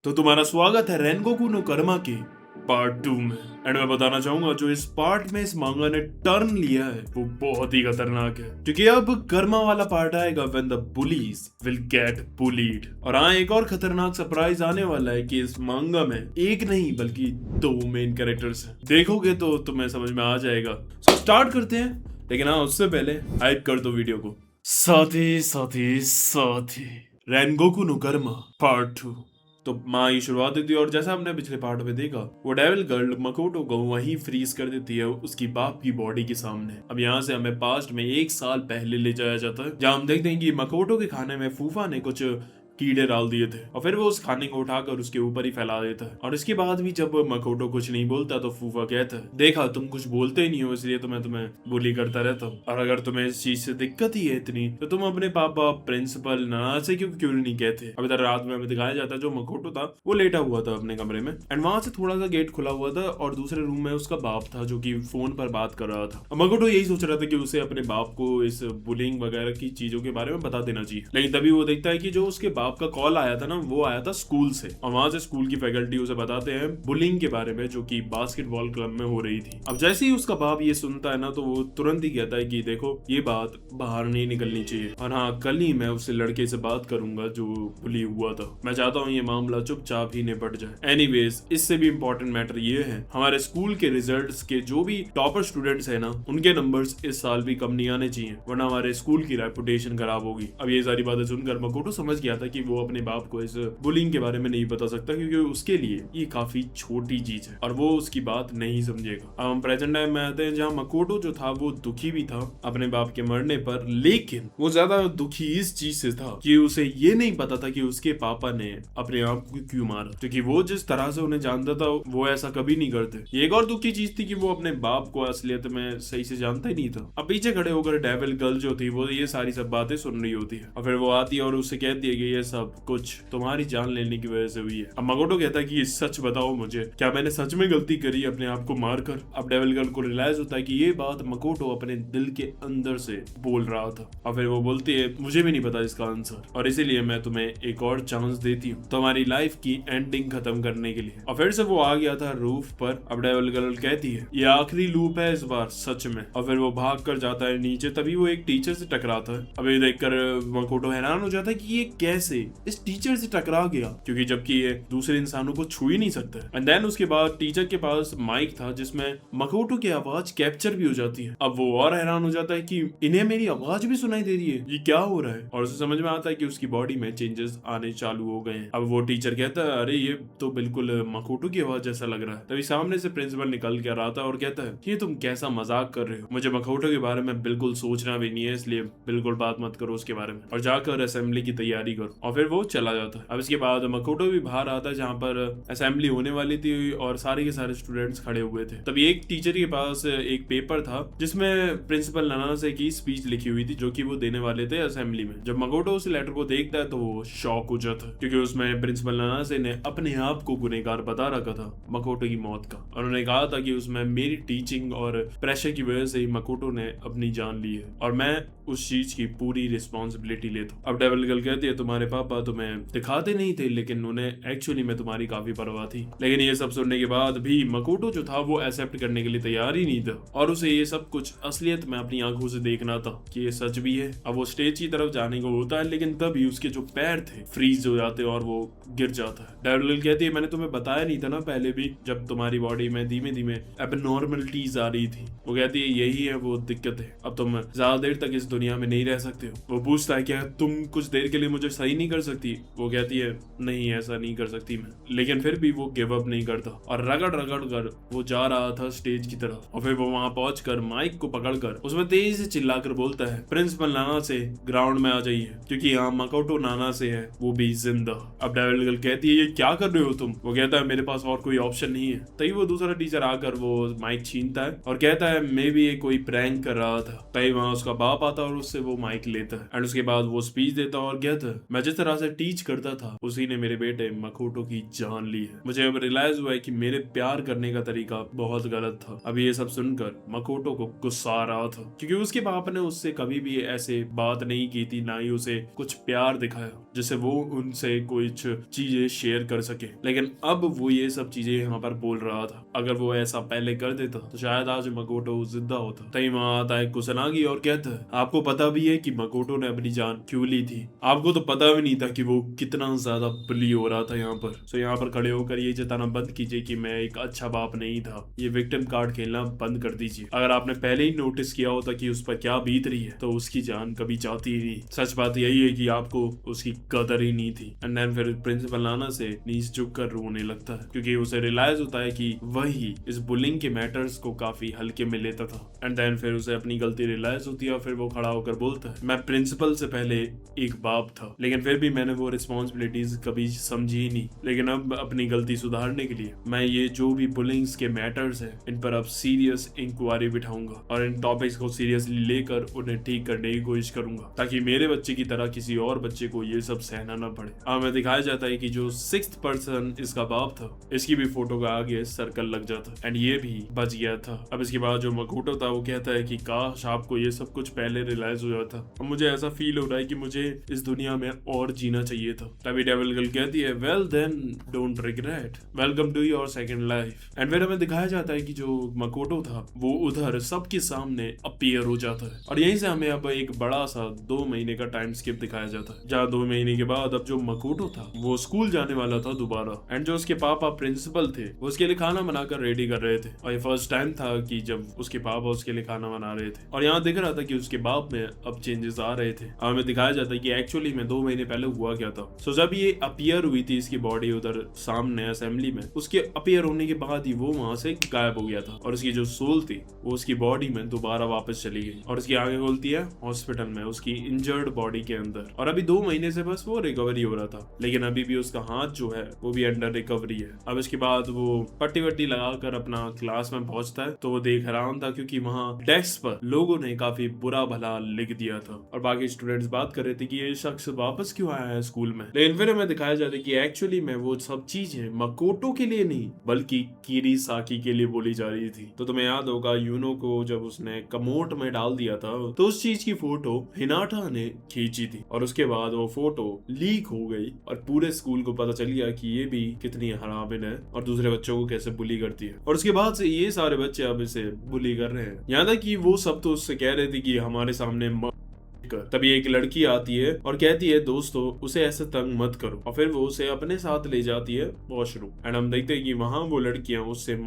तो तुम्हारा स्वागत है रेनगोकू नो कर्मा के पार्ट 2 में। एंड मैं बताना चाहूंगा जो इस पार्ट में इस मांगा ने टर्न लिया है वो बहुत ही खतरनाक है, क्योंकि अब कर्मा वाला पार्ट आएगा when the bullies will get bullied. और हाँ, एक और खतरनाक सरप्राइज आने वाला है कि इस मांगा में एक नहीं बल्कि 2 मेन कैरेक्टर्स हैं। देखोगे तो तुम्हें समझ में आ जाएगा। सो स्टार्ट करते हैं, लेकिन हाँ उससे पहले हाइप कर दो वीडियो को। साथी रेनगोकू नो कर्मा पार्ट 2। तो माँ ये शुरुआत देती है और जैसा हमने पिछले पार्ट में देखा, वो डेविल गर्ल मकोटो को वहीं फ्रीज कर देती है उसकी बाप की बॉडी के सामने। अब यहाँ से हमें पास्ट में 1 साल पहले ले जाया जाता है, जहाँ हम देखते हैं कि मकोटो के खाने में फूफा ने कुछ कीड़े डाल दिए थे और फिर वो उस खाने को उठाकर उसके ऊपर ही फैला देता है। और इसके बाद भी जब मकोटो कुछ नहीं बोलता तो फूफा कहता है, देखा तुम कुछ बोलते ही नहीं हो इसलिए तो मैं तुम्हें बुली करता रहता हूँ, और अगर तुम्हें इस चीज से दिक्कत ही है इतनी तो तुम अपने पापा प्रिंसिपल नाना से क्यों नहीं कहते। अब इधर रात में हमें दिखाया जाता है जो मकोटो था वो लेटा हुआ था अपने कमरे में, एंड वहां से थोड़ा सा गेट खुला हुआ था और दूसरे रूम में उसका बाप था जो कि फोन पर बात कर रहा था। मकोटो यही सोच रहा था कि उसे अपने बाप को इस बुलिंग वगैरह की चीजों के बारे में बता देना चाहिए, लेकिन तभी वो देखता है कि जो उसके बाप का कॉल आया था ना वो आया था स्कूल से, और वहां से स्कूल की फैकल्टी उसे बताते हैं बुलिंग के बारे में जो कि बास्केटबॉल क्लब में हो रही थी। अब जैसे ही उसका बाप ये सुनता है ना तो वो तुरंत ही कहता है कि देखो ये बात बाहर नहीं निकलनी चाहिए, और हाँ कल ही मैं उससे लड़के से बात करूंगा जो बुली हुआ था। मैं चाहता हूँ ये मामला चुपचाप ही निपट जाए। एनीवेज इससे भी इम्पोर्टेंट मैटर ये है हमारे स्कूल के रिजल्ट्स के जो भी टॉपर स्टूडेंट्स है ना उनके नंबर्स इस साल भी कम नहीं आने चाहिए, वरना हमारे स्कूल की रेपुटेशन खराब होगी। अब ये सारी बातें सुनकर मकोटो समझ गया था कि वो अपने बाप को इस बुलिंग के बारे में नहीं बता सकता, क्योंकि उसके लिए ये काफी छोटी चीज है और वो उसकी बात नहीं समझेगा। अब हम प्रेजेंट टाइम में आते हैं जहाँ मकोटो जो था वो दुखी भी था अपने बाप के मरने पर, लेकिन वो ज्यादा दुखी इस चीज से था कि उसे ये नहीं पता था कि उसके पापा ने अपने आप को क्यों मारा, क्योंकि वो जिस तरह से उन्हें जानता था वो ऐसा कभी नहीं करते। ये एक और दुखी चीज थी कि वो अपने बाप को असलियत में सही से जानता ही नहीं था। अब पीछे खड़े होकर डेविल गर्ल जो थी वो ये सारी सब बातें सुन रही होती है और फिर वो आती है और उसे कहती है कि ये सब कुछ तुम्हारी जान लेने की वजह से हुई है। अब मकोटो कहता है कि सच बताओ मुझे, क्या मैंने सच में गलती करी अपने आप को मारकर। अब डेविल गर्ल को रियलाइज होता है कि ये बात मकोटो अपने दिल के अंदर से बोल रहा था, और फिर वो बोलती है मुझे भी नहीं पता इसका आंसर, और इसीलिए मैं तुम्हें एक और चांस देती हूँ तुम्हारी लाइफ की एंडिंग खत्म करने के लिए। और फिर से वो आ गया था रूफ पर। अब डेविल गर्ल कहती है ये आखिरी लूप है इस बार सच में, और फिर वो भाग कर जाता है नीचे। तभी वो एक टीचर से टकराता है। अब ये देखकर मकोटो हैरान हो जाता है कि ये कैसे इस टीचर से टकरा गया, क्योंकि जबकि ये दूसरे इंसानों को छू ही नहीं सकता। एंड देन उसके बाद टीचर के पास माइक था जिसमें मकोटो की आवाज कैप्चर भी हो जाती है। अब वो और हैरान हो जाता है कि इन्हें मेरी आवाज भी सुनाई दे रही है, ये क्या हो रहा है। और उसे समझ में आता है कि उसकी बॉडी में चेंजेस आने चालू हो गए हैं। अब वो टीचर कहता है अरे ये तो बिल्कुल मकोटो की आवाज जैसा लग रहा है। तभी सामने से प्रिंसिपल निकल के आता है और कहता है ये तुम कैसा मजाक कर रहे हो, मुझे मकोटो के बारे में बिल्कुल सोचना भी नहीं है, इसलिए बिल्कुल बात मत करो उसके बारे में और जाकर असेंबली की तैयारी करो। और फिर वो चला जाता है। अब इसके बाद मकोटो भी बाहर आता है जहाँ पर असेंबली होने वाली थी और सारे के सारे स्टूडेंट्स खड़े हुए थे। तभी एक टीचर के पास एक पेपर था जिसमें प्रिंसिपल नानासे की स्पीच लिखी हुई थी जो कि वो देने वाले थे असेंबली में। जब मकोटो उस लेटर को देखता है तो वो शॉक हो जाता है, क्योंकि उसमें प्रिंसिपल नानासे ने अपने आप को गुनहगार बता रखा था मकोटो की मौत का, और उन्होंने कहा था कि उसमें मेरी टीचिंग और प्रेशर की वजह से ही मकोटो ने अपनी जान ली है और मैं उस चीज की पूरी रिस्पॉन्सिबिलिटी लेता हूँ। अब डेविल गर्ल कहती है तुम्हारे पापा तुम्हें दिखाते नहीं थे लेकिन उन्हें एक्चुअली में तुम्हारी काफी परवाह थी। लेकिन ये सब सुनने के बाद भी मकोटो जो था वो एक्सेप्ट करने के लिए तैयार ही नहीं था और उसे ये सब कुछ असलियत में अपनी आंखों से देखना था कि ये सच भी है। अब वो स्टेज की तरफ जाने को होता है लेकिन तभी उसके जो पैर थे फ्रीज हो जाते और वो गिर जाता है। डेविल गर्ल कहती है मैंने तुम्हें बताया नहीं था ना पहले भी जब तुम्हारी बॉडी में धीमे धीमे एबनॉर्मलिटीज आ रही थी। वो कहती है यही है वो दिक्कत है, अब तुम ज्यादा देर तक इस दुनिया में नहीं रह सकते हो। वो पूछता है क्या तुम कुछ देर के लिए मुझे सही नहीं कर सकती। वो कहती है नहीं ऐसा नहीं कर सकती मैं, लेकिन फिर भी वो गिव अप नहीं करता और रगड़ रगड़ कर वो जा रहा था स्टेज की तरफ। और फिर वो वहां पहुंचकर माइक को पकड़कर उसमें तेजी से चिल्लाकर बोलता है प्रिंसिपल नाना से ग्राउंड में आ जाइए क्योंकि यहाँ मकोटो नाना से है वो भी जिंदा। अब डेविल गर्ल कहती है ये क्या कर रहे हो तुम। वो कहता है मेरे पास और कोई ऑप्शन नहीं है। तभी वो दूसरा टीचर आकर वो माइक छीनता है और कहता है मे भी ये कोई प्रैंक कर रहा था। तभी वहां उसका बाप आता और उससे वो माइक लेता है एंड उसके बाद वो स्पीच देता और कहता है मैं जिस तरह से टीच करता था उसी ने मेरे बेटे मकोटो की जान ली है। मुझे अब रियलाइज हुआ है कि मेरे प्यार करने का तरीका बहुत गलत था। अभी ये सब सुनकर मकोटो को गुस्सा आ रहा था क्योंकि उसके पापा ने उससे कभी भी ऐसे बात नहीं की थी, ना ही उसे कुछ प्यार दिखाया जिससे वो उनसे कुछ चीजें शेयर कर सके। लेकिन अब वो ये सब चीजें यहाँ पर बोल रहा था। अगर वो ऐसा पहले कर देता तो शायद आज मकोटो जिंदा होता। तभी वहां आता है कुसनागी और कहता है, आपको पता भी है कि मकोटो ने अपनी जान क्यों ली थी? आपको तो पता भी नहीं था कि वो कितना ज्यादा बुली हो रहा था यहाँ पर। तो यहाँ पर खड़े होकर ये जताना बंद कीजिए कि मैं एक अच्छा बाप नहीं था। ये विक्टिम कार्ड खेलना बंद कर दीजिए। अगर आपने पहले ही नोटिस किया होता कि उस पर क्या बीत रही है तो उसकी जान कभी चाहती ही नहीं। सच बात यही है कि आपको उसकी कदर ही नहीं थी। एंड देन फिर प्रिंसिपल नाना से नीच झुक कर रोने लगता है क्योंकि उसे रियलाइज होता है कि वही इस बुलिंग के मैटर्स को काफी हल्के में लेता था। एंड देन फिर उसे अपनी गलती रियलाइज होती है और फिर वो खड़ा होकर बोलता है, मैं प्रिंसिपल से पहले एक बाप था लेकिन फिर भी मैंने वो रिस्पॉन्सिबिलिटीज कभी समझी ही नहीं। लेकिन अब अपनी गलती सुधारने के लिए मैं ये जो भी बुलिंग्स के मैटर्स है इन पर अब सीरियस इंक्वायरी बिठाऊंगा और इन टॉपिक्स को सीरियसली लेकर उन्हें ठीक करने की कोशिश करूंगा ताकि मेरे बच्चे की तरह किसी और बच्चे को ये सब सहना न पड़े। हमें दिखाया जाता है कि जो 6th पर्सन इसका बाप था इसकी भी फोटो का आगे सर्कल लग जाता एंड ये भी बच गया था। अब इसके बाद जो मकोटो था वो कहता है कि काश आपको ये सब कुछ पहले रियलाइज हो जाता। अब मुझे ऐसा फील हो रहा है कि मुझे इस दुनिया में और जीना चाहिए था। तभी डेविल गर्ल कहती है, well then don't regret, welcome to your second life. And फिर हमें दिखाया जाता है कि जो मकोटो था वो उधर सबके सामने अपीयर हो जाता है और यहीं से हमें अब एक बड़ा सा 2 महीने का टाइम स्किप दिखाया जाता है जहाँ 2 महीने के बाद अब जो मकोटो था वो स्कूल जाने वाला था दोबारा। एंड जो उसके पापा प्रिंसिपल थे वो उसके लिए खाना बनाकर रेडी कर रहे थे और ये फर्स्ट टाइम था कि जब उसके पापा उसके लिए खाना बना रहे थे और यहाँ दिख रहा था कि उसके बाप में अब चेंजेस आ रहे थे। हमें दिखाया जाता है कि एक्चुअली में 2 महीने पहले हुआ क्या था। सो जब ये अपीयर हुई थी इसकी बॉडी उधर सामने असेंबली में, उसके अपीयर होने के बाद ही वो वहां से गायब हो गया था और उसकी जो सोल थी वो उसकी बॉडी में दोबारा वापस चली गई और उसकी आगे खोलती है हॉस्पिटल में उसकी इंजर्ड बॉडी के अंदर। और अभी 2 महीने से बस वो रिकवरी हो रहा था लेकिन अभी भी उसका हाथ जो है वो भी अंडर रिकवरी है। अब इसके बाद वो पट्टी वट्टी लगाकर अपना क्लास में पहुंचता है तो वो देख हैरान था क्योंकि वहाँ डेस्क पर लोगों ने काफी बुरा भला लिख दिया था और बाकी स्टूडेंट्स बात कर रहे थे कि ये शख्स वापस क्यों आया है स्कूल में। लेकिन फिर हमें दिखाया जाता है कि एक्चुअली में वो सब चीजें मकोटो के लिए नहीं बल्कि किरीसाकी के लिए बोली जा रही थी। तो तुम्हें याद होगा यूनो को जब उसने कमोट में डाल दिया था तो उस चीज की फोटो हिनाटा ने खींची थी और उसके बाद वो फोटो लीक हो गई और पूरे स्कूल को पता चल गया कि ये भी कितनी हरामिन है और दूसरे बच्चों को कैसे बुली करती है। और उसके बाद से ये सारे बच्चे अब इसे बुली कर रहे हैं। यहाँ तक कि वो सब तो उससे कह रहे थे कि हमारे सामने तभी एक लड़की आती है और कहती है दोस्तों उसे ऐसे तंग मत करो और फिर वो उसे अपने साथ ले जाती है वॉशरूम। एंड हम देखते हैं कि वहां वो लड़कियां उससे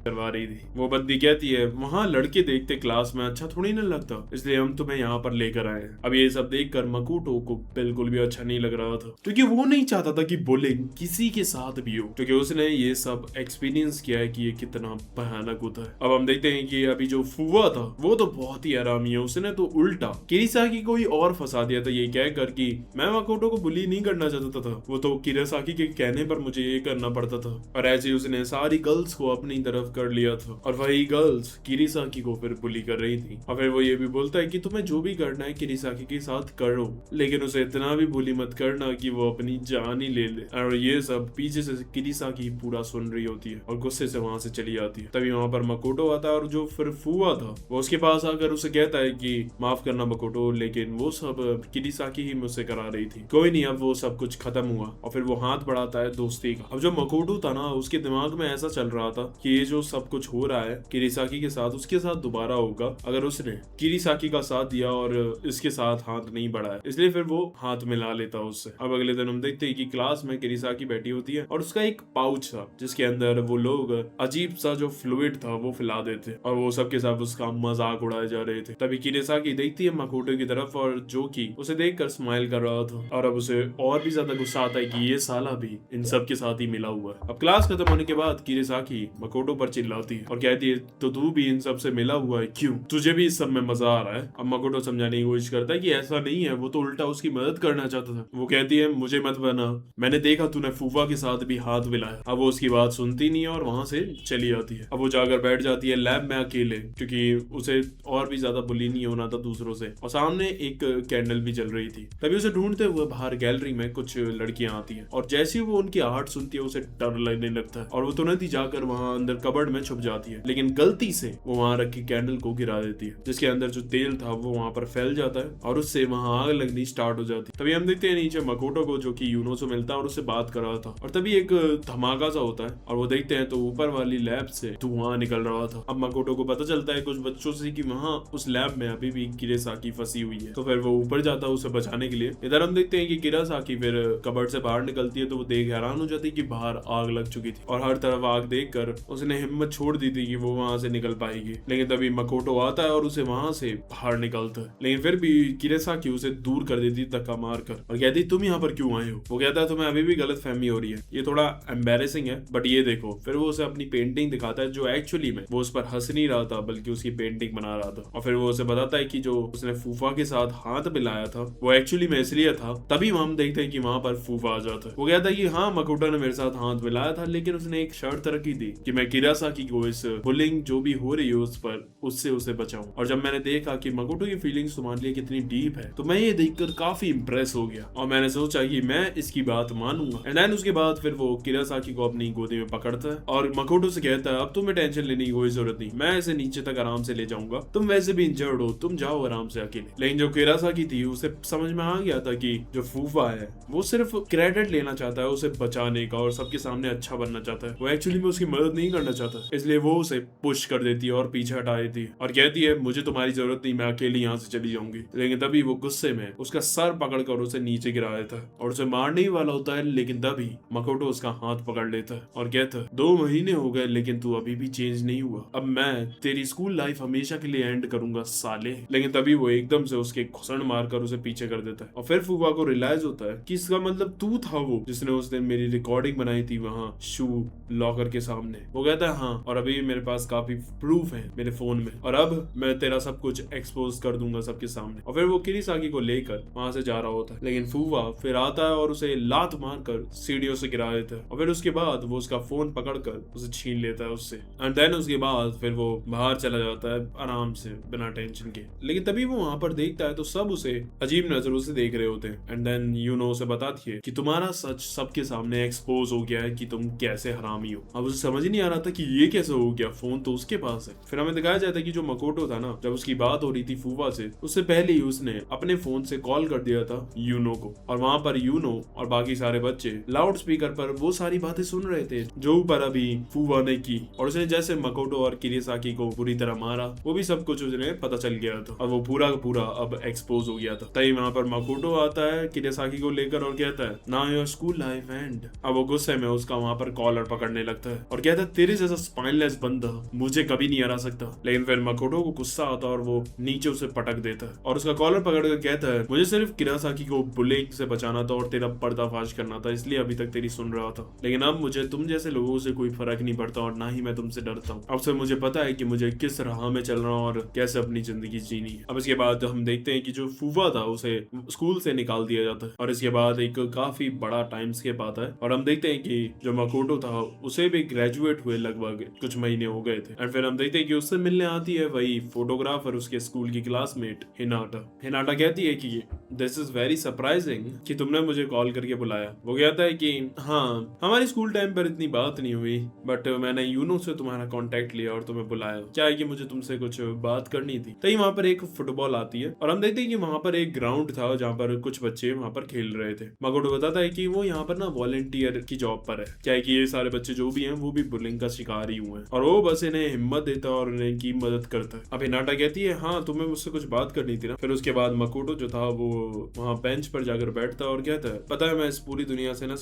करवा रही थी। वो बंदी कहती है वहाँ लड़के देखते क्लास में अच्छा थोड़ी ना लगता इसलिए हम तुम्हें यहाँ पर लेकर आए हैं। अब ये सब देखकर मकोटो को बिल्कुल भी अच्छा नहीं लग रहा था क्योंकि वो नहीं चाहता था कि बुलिंग किसी के साथ भी हो क्योंकि उसने ये सब एक्सपीरियंस किया है कि ये कितना भयानक होता है। अब हम देखते हैं कि अभी जो फुआ था वो तो बहुत ही आरामी है। उसने तो उल्टा किरीसाकी को ही और फंसा दिया था ये कहकर कि मैं मकोटो को बुली नहीं करना चाहता था, वो तो किरीसाकी के कहने पर मुझे ये करना पड़ता था। और ऐसे उसने सारी गर्ल्स को अपनी तरफ कर लिया था और वही गर्ल्स किरीसाकी को फिर बुली कर रही थी। और फिर वो ये भी बोलता है कि तुम्हें जो भी करना है किरीसाकी के साथ करो लेकिन उसे इतना भी बुली मत करना कि वो अपनी जान ही ले ले। और ये सब पीछे से किरीसाकी पूरा सुन रही होती है और गुस्से से वहां से चली जाती है। तभी वहां पर मकोटो आता है और जो फिर फुआ था वो उसके पास आकर उसे कहता है कि माफ करना मकोटो लेकिन वो सब किरीसाकी ही मुझसे करा रही थी। कोई नहीं, अब वो सब कुछ खत्म हुआ। और फिर वो हाथ बढ़ाता है दोस्ती का। अब जो मकोटो था ना उसके दिमाग में ऐसा चल रहा था कि ये जो सब कुछ हो रहा है किरीसाकी के साथ उसके साथ दोबारा होगा अगर उसने किरीसाकी का साथ दिया और इसके साथ हाथ नहीं बढ़ाया, इसलिए फिर वो हाथ मिला लेता उससे। अब अगले दिन हम देखते हैं कि क्लास में किरीसाकी बैठी होती है और उसका एक पाउच था जिसके अंदर वो लोग अजीब सा जो फ्लूइड था वो फैला देते और वो सबके साथ उसका मजाक उड़ाए जा रहे थे। तभी किरीसाकी देखती है मकोटो की तरफ और जो कि उसे देखकर स्माइल कर रहा था और अब उसे और भी ज्यादा गुस्सा आता है कि ये साला भी इन सब के साथ ही मिला हुआ है। अब क्लास खत्म होने के बाद किरीसाकी मकोटो पर चिल्लाती है और कहती है तो तू भी इन सब से मिला हुआ है, क्यों तुझे भी इस सब में मजा आ रहा है। अब मकोटो समझाने की कोशिश करता है कि ऐसा नहीं है, वो तो उल्टा उसकी मदद करना चाहता था। वो कहती है मुझे मत बना, मैंने देखा तूने फूफा के साथ भी हाथ मिलाया। अब वो उसकी बात सुनती नहीं है और वहां से चली जाती है। अब वो जाकर बैठ जाती है लैब में अकेले, क्योंकि उसे और भी ज्यादा बुली नहीं होना था दूसरों से। और सामने एक कैंडल भी जल रही थी। तभी उसे ढूंढते हुए बाहर गैलरी में कुछ लड़कियां आती हैं और जैसे ही वो उनकी आहट सुनती है उसे डर लगने लगता है और वो तुरंत ही जाकर वहां अंदर कबर्ड में छुप जाती है। लेकिन गलती से वो वहां रखी कैंडल को गिरा देती है, जिसके अंदर जो तेल था वो वहां पर फैल जाता है और उससे वहां आग लगनी स्टार्ट हो जाती है। तभी हम देखते हैं नीचे मकोटो को, जो कि यूनो से मिलता है और उससे बात कर रहा था। और तभी एक धमाका सा होता है और वो देखते हैं तो ऊपर वाली लैब से धुआं निकल रहा था। अब मकोटो को पता चलता है कुछ बच्चों से कि वहां उस लैब में अभी भी किरेसाकी फंसी हुई है। तो फिर वो ऊपर जाता है उसे बचाने के लिए। इधर हम देखते हैं कि किरेसाकी फिर कबर्ड से बाहर निकलती है तो वो देख हैरान हो जाती है कि बाहर आग लग चुकी थी और हर तरफ आग देखकर उसने हिम्मत छोड़ दी थी कि वो वहां से निकल पाएगी। लेकिन तभी मकोटो आता है और उसे वहां से बाहर निकालता है। लेकिन फिर भी किरेसाकी उसे दूर कर देती धक्का मारकर और कहती तुम यहाँ पर क्यों आए हो। वो कहता है तुम्हें अभी भी गलत फहमी हो रही है, ये थोड़ा एम्बेरेसिंग है बट ये देखो। फिर वो उसे अपनी पेंटिंग दिखाता है जो एक्चुअली में वो उस पर हंस नहीं रहा था बल्कि उसकी पेंटिंग बना रहा था। और फिर वो उसे बताता है कि जो उसने फूफा के साथ हाथ मिलाया था वो एक्चुअली में इसलिए था। तभी हम देखते हैं कि वहां पर फूफा आ जाता है। वो कहता है कि हाँ मकोटो ने मेरे साथ हाथ मिलाया था, लेकिन उसने एक शर्त रखी थी कि मैं किरासाकी को इस बुलिंग जो भी हो रही है उस पर उससे उसे बचाऊं। और जब मैंने देखा कि मकोटो की फीलिंग्स तुम्हारे लिए कितनी डीप है तो मैं ये देखकर काफी इंप्रेस हो गया और मैंने सोचा कि मैं इसकी बात मानूंगा। एंड देन उसके बाद फिर वो किरासाकी को अपनी गोदी में पकड़ता है और मकोटो से कहता है अब तुम्हें टेंशन लेने की कोई जरूरत नहीं, मैं इसे नीचे तक आराम से ले जाऊंगा, तुम वैसे भी इंजर्ड हो, तुम जाओ आराम से अकेले। लेकिन जो किरासाकी थी उसे समझ में आ गया था कि जो फूफा है वो सिर्फ क्रेडिट लेना चाहता है उसे बचाने का और सबके सामने अच्छा बनना चाहता है, वो एक्चुअली में उसकी मदद नहीं करना चाहता। इसलिए वो उसे पुश कर देती है और पीछे हटा देती है और कहती है मुझे तुम्हारी जरूरत नहीं, मैं अकेली यहाँ से चली जाऊंगी। लेकिन तभी वो गुस्से में उसका सर पकड़कर उसे नीचे गिरा देता है और उसे मारने ही वाला होता है। लेकिन तभी मकोटो उसका हाथ पकड़ लेता है और कहता है 2 महीने हो गए लेकिन तू अभी भी चेंज नहीं हुआ, अब मैं तेरी स्कूल लाइफ हमेशा के लिए एंड करूंगा साले। लेकिन तभी वो एकदम से उसके घुसड़ मारकर उसे पीछे कर देता है और फिर फूफा को रियलाइज होता है कि इसका मतलब तू था वो जिसने उस दिन मेरी रिकॉर्डिंग बनाई थी वहां शू लॉकर के सामने। वो कहता है हाँ, और अभी मेरे पास काफी प्रूफ है मेरे फोन में और अब मैं तेरा सब कुछ एक्सपोज कर दूंगा सबके सामने। और फिर वो किरीसाकी को लेकर वहां से जा रहा होता है, लेकिन फूफा फिर आता है और उसे लात मारकर सीढ़ियों से गिरा देता है और फिर उसके बाद वो उसका फोन पकड़कर उसे छीन लेता है उससे। एंड देन उसके बाद फिर वो बाहर चला जाता है आराम से बिना टेंशन के। लेकिन तभी वो वहां पर देखता है तो सब उसे अजीब नजरों से देख रहे होते हैं। एंड देन यूनो उसे बताती है कि तुम्हारा सच सबके सामने एक्सपोज हो गया है कि तुम कैसे हरामी हो। अब उसे समझ ही नहीं आ रहा था कि ये कैसे हो गया, फोन तो उसके पास है। फिर हमें दिखाया जाता है कि जो मकोटो था ना, जब उसकी बात हो रही थी फूफा से उससे पहले ही उसने अपने फोन से कॉल कर दिया था यूनो को और वहां पर यूनो और बाकी सारे बच्चे लाउड स्पीकर पर वो सारी बातें सुन रहे थे जो ऊपर अभी फूफा ने की और उसने जैसे मकोटो और किरीसाकी को पूरी तरह मारा वो भी सब कुछ उन्हें पता चल गया था और वो पूरा का पूरा अब एक्सपोज हो गया था। तभी वहां पर मकोटो आता है किरीसाकी को लेकर और कहता है ना योर स्कूल लाइफ एंड। अब वो गुस्से में उसका वहां पर कॉलर पकड़ने लगता है और कहता है तेरे जैसा स्पाइनलेस बंदा मुझे कभी नहीं हरा सकता। लेकिन फिर मकोटो को गुस्सा आता है और वो नीचे उसे पटक देता है और उसका कॉलर पकड़कर कहता है मुझे सिर्फ किरीसाकी को बुलिंग से बचाना था और तेरा पर्दाफाश करना था, इसलिए अभी तक तेरी सुन रहा था। लेकिन अब मुझे तुम जैसे लोगों से कोई फर्क नहीं पड़ता और ना ही मैं तुमसे डरता हूँ। अब से मुझे पता है कि मुझे किस राह में चल रहा हूँ और कैसे अपनी जिंदगी जीनी है। अब इसके बाद हम देखते हैं कि जो फूफा था उसे स्कूल से निकाल दिया जाता है और इसके बाद एक काफी बड़ा टाइम स्केप आता है और हम देखते हैं कि जो मकोटो था उसे भी ग्रेजुएट हुए लगभग कुछ महीने हो गए थे। एंड फिर हम देखते हैं कि उससे मिलने आती है वही फोटोग्राफर उसके स्कूल की क्लासमेट हिनाटा कहती है कि दिस इज वेरी सरप्राइजिंग कि तुमने मुझे कॉल करके बुलाया। वो कहता है कि हाँ हमारी स्कूल टाइम पर इतनी बात नहीं हुई बट मैंने यूनो से तुम्हारा कांटेक्ट लिया और तुम्हें बुलाया, क्या है कि मुझे तुमसे कुछ बात करनी थी। तभी वहां पर एक फुटबॉल आती है और हम देखते हैं कि वहां पर एक ग्राउंड था जहाँ पर कुछ बच्चे वहां पर खेल रहे थे। मकोटो बताता है कि वो यहाँ पर ना वॉलंटियर की जॉब पर है, क्या है कि ये सारे बच्चे जो भी हैं वो भी बुलिंग का शिकार ही हुए हैं और वो बस इन्हें हिम्मत देता है और इनकी मदद करता है। अब हिनाटा कहती है हाँ तुम्हें मुझसे कुछ बात करनी थी ना। फिर उसके बाद मकोटो जो था वो वहाँ बेंच पर जाकर बैठता है और कहता है पता है मैं इस पूरी दुनिया से ना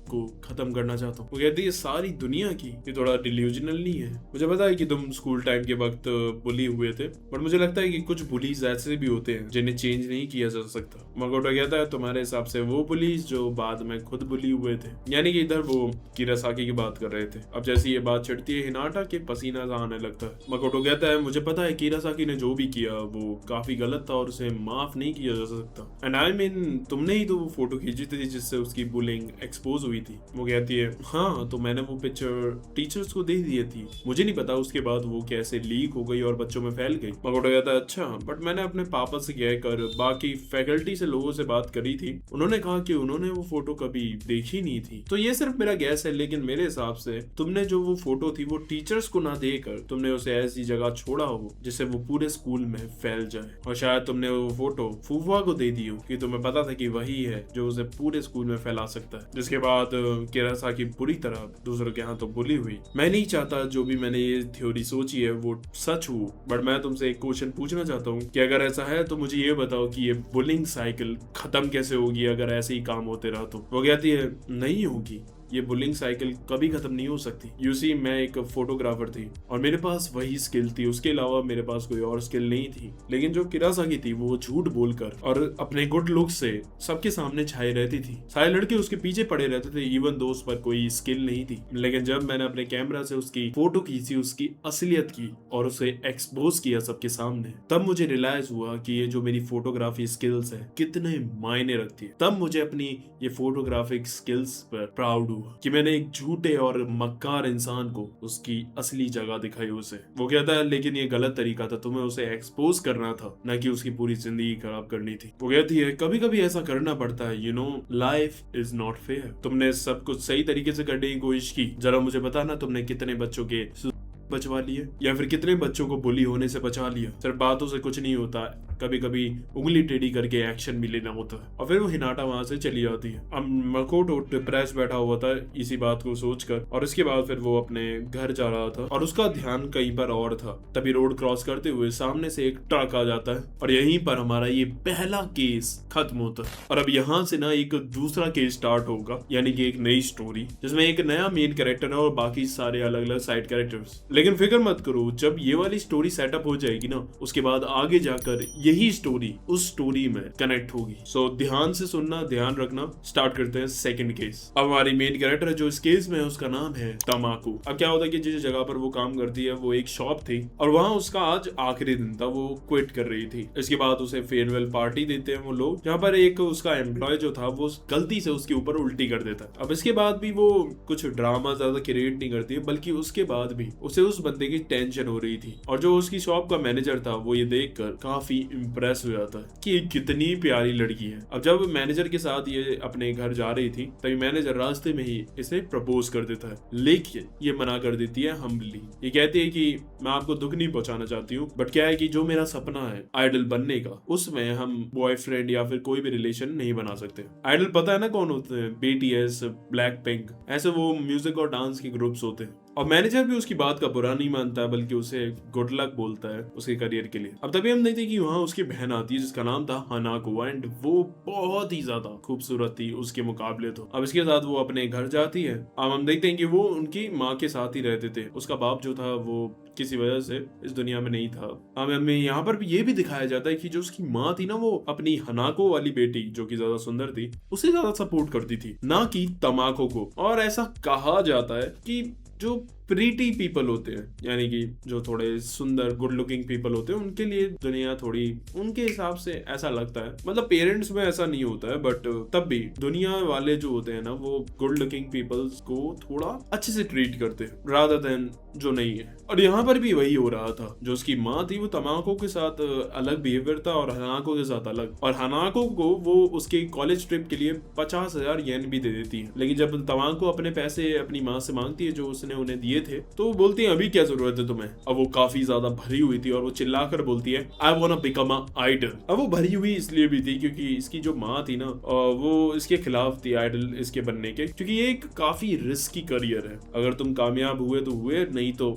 को खत्म करना चाहता हूँ। वो कहती है सारी दुनिया की, ये थोड़ा डिल्यूजनल नहीं है? मुझे पता है कि तुम स्कूल टाइम के वक्त बुली हुए थे, बट मुझे लगता है कि कुछ बुलीज ऐसे भी होते हैं जिन्हें चेंज नहीं किया जा सकता। मकोटो कहता है तुम्हारे हिसाब से वो बुलीज जो बाद में खुद बुली हुए थे। यानी कि इधर वो किरासाकी की बात कर रहे थे। अब जैसे ये बात छिड़ती है हिनाटा के पसीना सा आने लगता है। मकोटो कहता है मुझे पता है किरासाकी ने जो भी किया वो काफी गलत था और उसे माफ नहीं किया जा सकता। एंड आई मीन तुमने ही तो वो फोटो खींची थी जिससे उसकी बुलिंग एक्सपोज हुई थी। वो कहती है हाँ, तो मैंने वो पिक्चर टीचर्स को दे दी थी। मुझे नहीं पता उसके बाद वो कैसे लीक हो गई और बच्चों में फैल गई। मकोटो कहता है अच्छा, बट मैंने अपने पापा से कहकर बाकी फैकल्टी से लोगों से बात करी थी। उन्होंने कहा कि उन्होंने वो फोटो कभी देखी नहीं थी। तो ये सिर्फ मेरा गैस है, लेकिन मेरे हिसाब से तुमने जो वो फोटो थी वो टीचर्स को ना देकर तुमने उसे ऐसी जगह छोड़ा हो जिससे वो पूरे स्कूल में फैल जाए, और शायद तुमने वो फोटो फूफा को दे दी हो कि तुम्हें पता था कि वही है जो उसे पूरे स्कूल में फैला सकता है। जिसके बाद किरासाकी बुरी तरह दूसरों के हाथों बुली हुई। मैं नहीं चाहता जो भी मैंने ये थ्योरी सोची है वो सच हो, बट मैं तुमसे एक क्वेश्चन पूछना चाहता हूँ कि अगर ऐसा है तो मुझे ये बताओ कि ये बुलिंग साइकिल खत्म कैसे होगी अगर ऐसे ही काम होते रहा तो। वो कहती है नहीं होगी, ये बुलिंग साइकिल कभी खत्म नहीं हो सकती। यूसी मैं एक फोटोग्राफर थी और मेरे पास वही स्किल थी, उसके अलावा मेरे पास कोई और स्किल नहीं थी। लेकिन जो किरासाकी थी वो झूठ बोलकर और अपने गुड लुक से सबके सामने छाई रहती थी। सारे लड़के उसके पीछे पड़े रहते थे इवन दो उस पर कोई स्किल नहीं थी। लेकिन जब मैंने अपने कैमरा से उसकी फोटो खींची, उसकी असलियत की और उसे एक्सपोज किया सबके सामने, तब मुझे रियलाइज हुआ कि ये जो मेरी फोटोग्राफी स्किल्स है कितने मायने रखती है। तब मुझे अपनी ये फोटोग्राफिक स्किल्स पर प्राउड कि मैंने एक झूठे और मक्कार इंसान को उसकी असली जगह दिखाई उसे। वो कहता है लेकिन ये गलत तरीका था, तुम्हें उसे एक्सपोज करना था, न कि उसकी पूरी जिंदगी खराब करनी थी। वो कहती है कभी कभी ऐसा करना पड़ता है, you know life is not fair. तुमने सब कुछ सही तरीके से करने की कोशिश की, जरा मुझे बताना तुमने कितने बच्चों के बचवा लिए या फिर कितने बच्चों को बुली होने से बचा लिया। सिर्फ बातों से कुछ नहीं होता, कभी कभी उंगली टेढ़ी करके एक्शन भी लेना होता है। और फिर वो हिनाटा वहां से चली जाती है। अब मकोटो डिप्रेस बैठा हुआ था इसी बात को सोचकर, और इसके बाद फिर वो अपने घर जा रहा था और उसका ध्यान कहीं पर और था। तभी रोड क्रॉस करते हुए सामने से एक ट्रक आ जाता है और यहीं पर हमारा ये पहला केस खत्म होता है। और अब यहाँ से ना एक दूसरा केस स्टार्ट होगा, यानी कि एक नई स्टोरी जिसमें एक नया मेन कैरेक्टर है और बाकी सारे अलग अलग साइड कैरेक्टर्स। लेकिन फिक्र मत करो, जब ये वाली स्टोरी सेटअप हो जाएगी ना, उसके बाद आगे जाकर यही स्टोरी उस स्टोरी में कनेक्ट होगी। सो ध्यान से सुनना, ध्यान रखना। स्टार्ट करते हैं सेकंड केस। अब हमारी मेन कैरेक्टर जो इस केस में है उसका नाम है तमाकू। अब क्या होता है कि जिस जगह पर वो काम करती है वो एक शॉप थी और वहां उसका आज आखिरी दिन था, वो क्विट कर रही थी। इसके बाद उसे फेयरवेल पार्टी देते हैं वो लोग, जहाँ पर एक उसका एम्प्लॉय जो था वो गलती से उसके ऊपर उल्टी कर देता है। अब इसके बाद भी वो कुछ ड्रामा ज्यादा क्रिएट नहीं करती है, बल्कि उसके बाद भी उसे उस बंदे की टेंशन हो रही थी। और जो उसकी शॉप का मैनेजर था वो ये देखकर काफी इम्प्रेस हो जाता है कि कितनी प्यारी लड़की है। अब जब मैनेजर के साथ ये अपने घर जा रही थी तभी मैनेजर रास्ते में ही इसे प्रपोज कर देता है, लेकिन ये मना कर देती है हम्बली। ये कहती है कि मैं आपको दुख नहीं पहुंचाना चाहती हूँ, बट क्या है कि जो मेरा सपना है आइडल बनने का, उसमें हम बॉयफ्रेंड या फिर कोई भी रिलेशन नहीं बना सकते। आइडल पता है ना कौन होते हैं? BTS, ब्लैक पिंक, ऐसे वो म्यूजिक और डांस के ग्रुप्स होते हैं। और मैनेजर भी उसकी बात का बुरा नहीं मानता है, बल्कि उसे गुड लक बोलता है उसके करियर के लिए। अब तभी हम देखते हैं कि वहाँ उसकी बहन आती है जिसका नाम था हनाको, एंड वो बहुत ही ज्यादा खूबसूरत थी उसके मुकाबले तो। अब इसके साथ वो अपने घर जाती है। अब हम देखते हैं कि वो उनकी माँ के साथ ही रहते थे। उसका बाप जो था वो किसी वजह से इस दुनिया में नहीं था। हमें यहाँ पर भी ये भी दिखाया जाता है कि जो उसकी माँ थी ना, वो अपनी हनाको वाली बेटी जो कि ज्यादा सुंदर थी उसे ज्यादा सपोर्ट करती थी, ना कि तमाको को। और ऐसा कहा जाता है कि जो प्रीटी पीपल होते हैं, यानी कि जो थोड़े सुंदर गुड लुकिंग पीपल होते हैं, उनके लिए दुनिया थोड़ी उनके हिसाब से ऐसा लगता है। मतलब पेरेंट्स में ऐसा नहीं होता है, बट तब भी दुनिया वाले जो होते हैं ना वो गुड लुकिंग पीपल्स को थोड़ा अच्छे से ट्रीट करते हैं रादर देन जो नहीं है। और यहाँ पर भी वही हो रहा था। जो उसकी माँ थी वो तमाको के साथ अलग बिहेवियर था और हनाको के साथ अलग। और हनाको को वो उसके कॉलेज ट्रिप के लिए 50,000 येन भी दे देती है। लेकिन जब तमाको अपने पैसे अपनी माँ से मांगती है जो उसने उन्हें दिए थे, तो वो बोलती है अभी क्या जरूरत है तुम्हें। अब वो काफी ज्यादा भरी हुई थी और वो चिल्लाकर बोलती है I want to become a idol. अब वो भरी हुई इसलिए भी थी क्योंकि इसकी जो माँ थी ना वो इसके खिलाफ थी आइडल इसके बनने के, क्योंकि ये एक काफी रिस्की करियर है। अगर तुम कामयाब हुए तो हुए, नहीं तो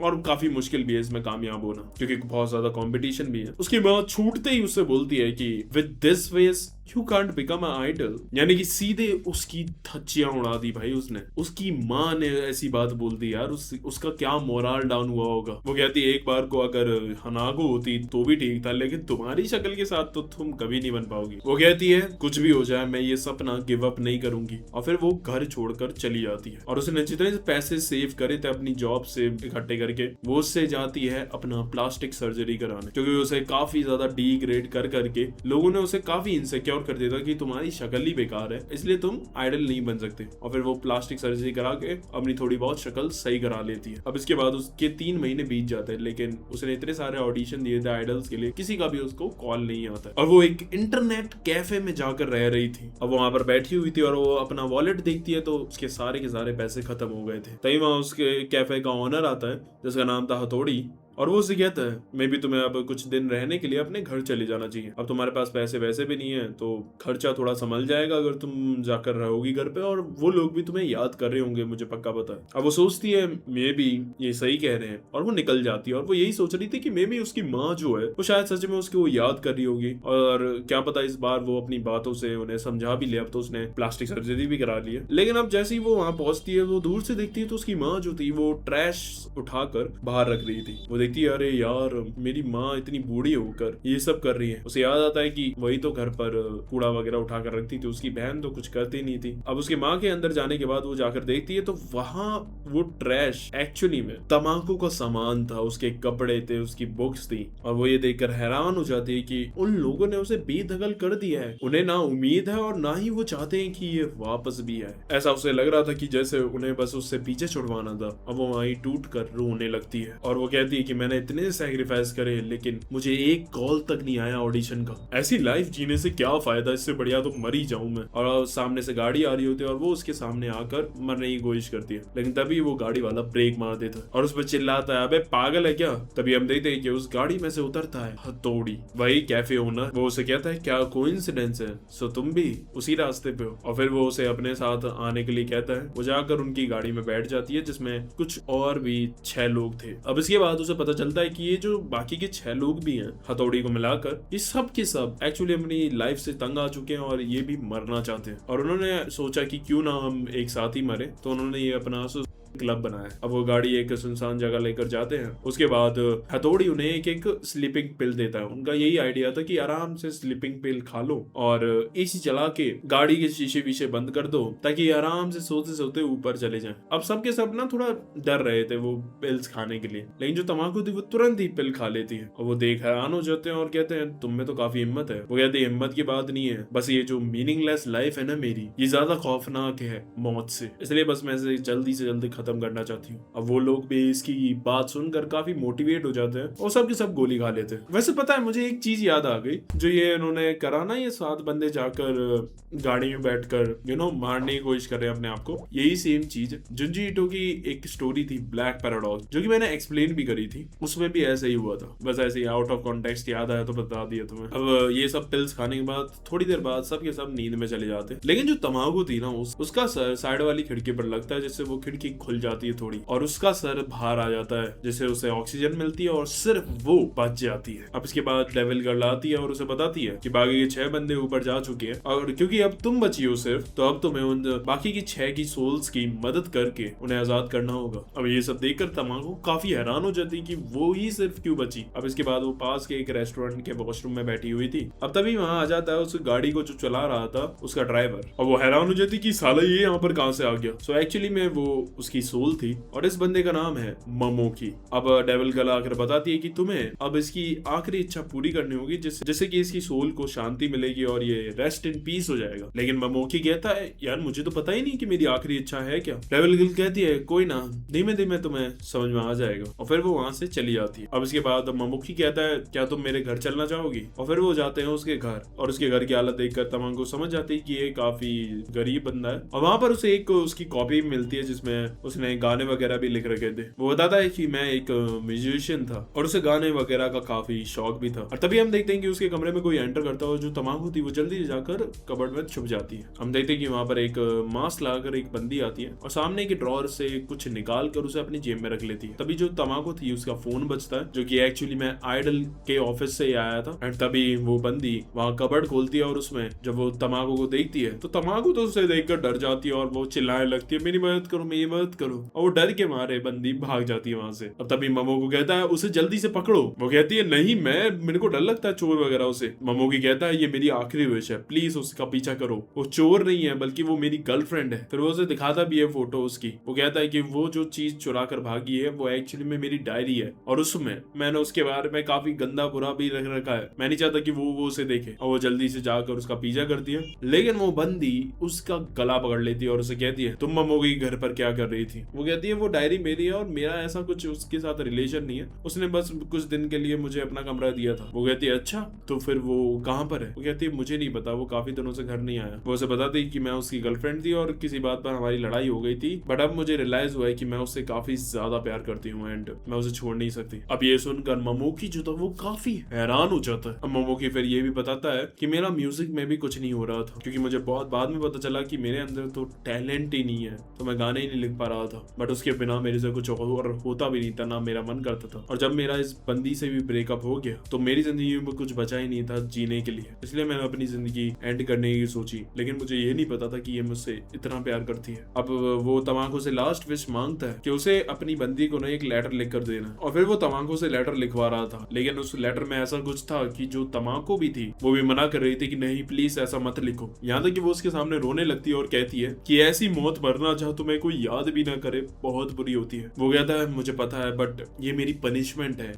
और काफी मुश्किल भी है इसमें कामयाब होना, क्योंकि बहुत ज्यादा कंपटीशन भी है। उसकी माँ छूटते ही उससे बोलती है कि with this face you can't become a idol, यानी कि सीधे उसकी धज्जियां उड़ा दी भाई उसने। उसकी माँ ने ऐसी बात बोल दी यार, उसका क्या मोरल डाउन हुआ होगा। वो कहती एक बार को अगर हनागो होती तो भी ठीक था, लेकिन तुम्हारी शक्ल के साथ तो तुम कभी नहीं बन पाओगी। वो कहती है कुछ भी हो जाए मैं ये सपना गिव अप नहीं करूंगी, और फिर वो घर छोड़कर चली जाती है। और उसने जितने पैसे सेव करे थे अपनी जॉब से इकट्ठे करके, वो उससे जाती है अपना प्लास्टिक सर्जरी कराने, क्योंकि उसे काफी ज्यादा डिग्रेड कर करके लोगों ने उसे काफी इनसिक्योर कर दिया था कि तुम्हारी शक्ल ही बेकार है, इसलिए तुम आइडल नहीं बन सकते। और फिर वो प्लास्टिक सर्जरी करा के अपनी थोड़ी बहुत शक्ल सही करा लेती है। अब इसके बाद उसके 3 महीने बीत जाते हैं, लेकिन उसने इतने सारे ऑडिशन दिए थे आइडल्स के लिए, किसी का भी उसको कॉल नहीं आता। और वो एक इंटरनेट कैफे में जाकर रह रही थी। अब वहां पर बैठी हुई थी और वो अपना वॉलेट देखती है तो उसके सारे के सारे पैसे खत्म हो गए थे। तभी वहां उसके कैफे का ओनर आता है जिसका नाम था हथौड़ी, और वो उसे कहता है मे भी तुम्हें अब कुछ दिन रहने के लिए अपने घर चले जाना चाहिए। अब तुम्हारे पास पैसे वैसे भी नहीं है तो खर्चा थोड़ा संभल जाएगा अगर तुम जाकर रहोगी घर पे, और वो लोग भी तुम्हें याद कर रहे होंगे, मुझे पक्का पता है। अब वो सोचती है मे भी ये सही कह रहे हैं, और वो निकल जाती है। और वो यही सोच रही थी कि मे भी उसकी माँ जो है वो शायद सच में उसको वो याद कर रही होगी, और क्या पता इस बार वो अपनी बातों से उन्हें समझा भी ले। अब तो उसने प्लास्टिक सर्जरी भी करा ली है। लेकिन अब जैसे ही वो वहां पहुंचती है, वो दूर से देखती है तो उसकी माँ जो थी वो ट्रैश उठाकर बाहर रख रही थी। वो देखती है अरे यार मेरी माँ इतनी बूढ़ी होकर ये सब कर रही है। उसे याद आता है कि वही तो घर पर कूड़ा वगैरह उठाकर रखती थी, उसकी बहन तो कुछ करती नहीं थी। अब उसके माँ के अंदर जाने के बाद वो जाकर देखती है तो वहां वो ट्रैश एक्चुअली में तंबाकू का सामान था, उसके कपड़े थे, उसकी बुक्स थी। और वो ये देखकर हैरान हो जाती है कि उन लोगों ने उसे बेदखल कर दिया है। उन्हें ना उम्मीद है और ना ही वो चाहते हैं कि ये वापस भी आए। ऐसा उसे लग रहा था कि जैसे उन्हें बस उससे पीछे छुड़वाना था। अब वो वहीं टूट कर रोने लगती है और वो कहती है कि मैंने इतने सैक्रिफाइस करे लेकिन मुझे एक कॉल तक नहीं आया ऑडिशन का। ऐसी लाइफ जीने से क्या फायदा, इससे बढ़िया तो मर ही जाऊं मैं। और सामने से गाड़ी आ रही होती है और वो उसके सामने आकर मरने की कोशिश करती है, लेकिन तभी वो गाड़ी वाला ब्रेक मार देता है और उस पर चिल्लाता है अबे पागल है क्या। तभी हम देखते हैं कि उस गाड़ी में से उतरता है हथौड़ी, वही कैफे ओनर। वो उसे कहता है क्या कोइंसिडेंस है, सो तुम भी उसी रास्ते पे हो। और फिर वो उसे अपने साथ आने के लिए कहता है। वो जाकर उनकी गाड़ी में बैठ जाती है जिसमें कुछ और भी 6 लोग थे। अब इसके बाद उसे पता चलता है कि ये जो बाकी के 6 लोग भी हैं हथौड़ी को मिलाकर, ये सब के सब एक्चुअली अपनी लाइफ से तंग आ चुके हैं और ये भी मरना चाहते हैं। और उन्होंने सोचा कि क्यों ना हम एक साथ ही मरे, तो उन्होंने ये अपना क्लब बनाया। अब वो गाड़ी एक सुनसान जगह लेकर जाते हैं। उसके बाद हथौड़ी उन्हें एक एक स्लीपिंग पिल देता है। उनका यही आइडिया था कि आराम से स्लीपिंग पिल खा लो और एसी चला के गाड़ी के शीशे वीशे बंद कर दो ताकि आराम से सोते सोते ऊपर चले जाएं। अब सबके सब ना थोड़ा डर रहे थे वो पिल्स खाने के लिए, लेकिन जो तंबाकू थी वो तुरंत ही पिल खा लेती है। और वो देख हैरान हो जाते हैं और कहते हैं तुम में तो काफी हिम्मत है। वो कहते हैं हिम्मत की बात नहीं है, बस ये जो मीनिंगलेस लाइफ है ना मेरी, ये ज्यादा खौफनाक है मौत से, इसलिए बस मैं इसे जल्दी से जल्दी खत्म करना चाहती हूँ। अब वो लोग भी इसकी बात सुनकर काफी मोटिवेट हो जाते हैं और सब के सब गोली खा लेते हैं। वैसे पता है मुझे एक चीज याद आ गई, जो ये इन्होंने करा ना, ये 7 बंदे जाकर गाड़ी में बैठकर मारने की कोशिश कर रहे हैं अपने आप को, यही सेम चीज जुंजी ईटो की एक स्टोरी थी ब्लैक पैराडॉक्स, जो कि मैंने एक्सप्लेन भी करी थी। उसमें भी ऐसा ही हुआ था, बस ऐसे ही आउट ऑफ कॉन्टेक्स्ट याद आया तो बता दिया तुम्हें। अब ये सब पिल्स खाने के बाद थोड़ी देर बाद सब के सब नींद में चले जाते हैं, लेकिन जो तंबाकू थी ना उसका सर साइड वाली खिड़की पर लगता है, जिससे वो खिड़की खुल जाती है थोड़ी और उसका सर बाहर आ जाता है, जिससे उसे ऑक्सीजन मिलती है और सिर्फ वो बच जाती है। अब इसके बाद डेविल गर्ल आती है और उसे बताती है कि बाकी के 6 बंदे ऊपर जा चुके हैं और क्योंकि अब तुम बची हो सिर्फ, तो अब तुम्हें उन बाकी की 6 की सोल्स की मदद करके उन्हें आजाद करना होगा। अब ये सब देखकर तंबाकू काफी हैरान हो जाती है कि वो ही सिर्फ क्यों बची। अब इसके बाद वो पास के एक रेस्टोरेंट के वॉशरूम में बैठी हुई थी। अब तभी वहां आ जाता है उस गाड़ी को जो चला रहा था उसका ड्राइवर, और वो हैरान हो जाती कि साला ये यहाँ पर कहां से आ गया। सो एक्चुअली में वो उसकी सोल थी और इस बंदे का नाम है मोमोकी। अब डेविल गर्ल आकर बताती है कि तुम्हें अब इसकी आखिरी इच्छा पूरी करनी होगी जिससे कि इसकी सोल को शांति मिलेगी और ये रेस्ट इन पीस हो जाएगा। लेकिन मोमोकी कहता है यार मुझे तो पता ही नहीं कि मेरी आखिरी इच्छा है क्या। डेविल गर्ल कहती है कोई ना, धीमे धीमे तुम्हें समझ में आ जाएगा, और फिर वो वहां से चली जाती है। अब इसके बाद मोमोकी कहता है क्या तुम मेरे घर चलना चाहोगी, और फिर वो जाते हैं उसके घर और उसके घर की हालत देखकर तंबाकू समझ जाती है कि ये काफी गरीब बंदा है। और वहां पर उसे एक उसकी कॉपी मिलती है जिसमें उसने गाने वगैरह भी लिख रखे थे। वो बताता है कि मैं एक म्यूजिशियन था और उसे गाने वगैरह का काफी शौक भी था। और तभी हम देखते हैं कि उसके कमरे में कोई एंटर करता है और जो तमाकू थी वो जल्दी से जाकर कबर्ड में छुप जाती है। हम देखते हैं कि वहां पर एक मास्क लगाकर एक बंदी आती है और सामने के ड्रॉर से कुछ निकाल कर उसे अपनी जेब में रख लेती है। तभी जो तमाकू थी उसका फोन बजता है, जो कि एक्चुअली मैं आइडल के ऑफिस से ही आया था। एंड तभी वो बंदी वहां कबर्ड खोलती है और उसमें जब वो तमाकू को देखती है तो तमाकू तो उसे देखकर डर जाती है और वो चिल्लाने लगती है, मेरी मदद करो, मेरी मदद करो। और वो डर के मारे बंदी भाग जाती है वहां से। अब तभी ममो को कहता है उसे जल्दी से पकड़ो। वो कहती है नहीं, मेरे को डर लगता है चोर वगैरह से। ममो की कहता है ये मेरी आखिरी विश है, प्लीज उसका पीछा करो, वो चोर नहीं है बल्कि वो मेरी गर्लफ्रेंड है। फिर वो उसे दिखाता भी है फोटो उसकी। वो कहता है कि वो जो चीज चुरा कर भागी है वो एक्चुअली में मेरी डायरी है और उसमें मैंने उसके बारे में काफी गंदा बुरा भी रख रखा है। मैं नहीं चाहता कि वो उसे देखे। और वो जल्दी से जाकर उसका पीछा करती है, लेकिन वो बंदी उसका गला पकड़ लेती है और उसे कहती है तुम ममो के घर पर क्या कर रही थी। वो कहती है वो डायरी मेरी है और मेरा ऐसा कुछ उसके साथ रिलेशन नहीं है, उसने बस कुछ दिन के लिए मुझे अपना कमरा दिया था। वो कहती है अच्छा, तो फिर वो कहाँ पर है। वो कहती है मुझे नहीं पता, वो काफी दिनों से घर नहीं आया। वो उसे बताती कि मैं उसकी गर्लफ्रेंड थी और किसी बात पर हमारी लड़ाई हो गई थी, बट अब मुझे रियलाइज हुआ है कि मैं उससे काफी ज्यादा प्यार करती हूँ एंड मैं उसे छोड़ नहीं सकती। अब ये सुनकर ममोकी जो था वो काफी हैरान हो जाता है। अब ममोकी फिर ये भी बताता है कि मेरा म्यूजिक में भी कुछ नहीं हो रहा था, क्योंकि मुझे बहुत बाद में पता चला कि मेरे अंदर तो टैलेंट ही नहीं है, तो मैं गाने ही नहीं लिख पा रहा था। बट उसके बिना मेरे से कुछ और होता भी नहीं था, ना मेरा मन करता था। और जब मेरा इस बंदी से भी ब्रेकअप हो गया तो मेरी जिंदगी में कुछ बचा ही नहीं था जीने के लिए, इसलिए मैंने अपनी जिंदगी एंड करने की सोची। लेकिन मुझे ये नहीं पता था कि ये मुझसे इतना प्यार करती है। अब वो तमाकू से लास्ट विश मांगता है कि उसे अपनी बंदी को ना एक लेटर लिख कर देना, और फिर वो तमाकू से लेटर लिखवा रहा था। लेकिन उस लेटर में ऐसा कुछ था कि जो तमाकू भी थी वो भी मना कर रही थी कि नहीं प्लीज ऐसा मत लिखो। यहाँ तक कि वो उसके सामने रोने लगती है और कहती है कि ऐसी मौत मरना जहाँ तुम्हें कोई याद भी ना करे बहुत बुरी होती है। वो कहता है मुझे पता है, बट ये मेरी पनिशमेंट है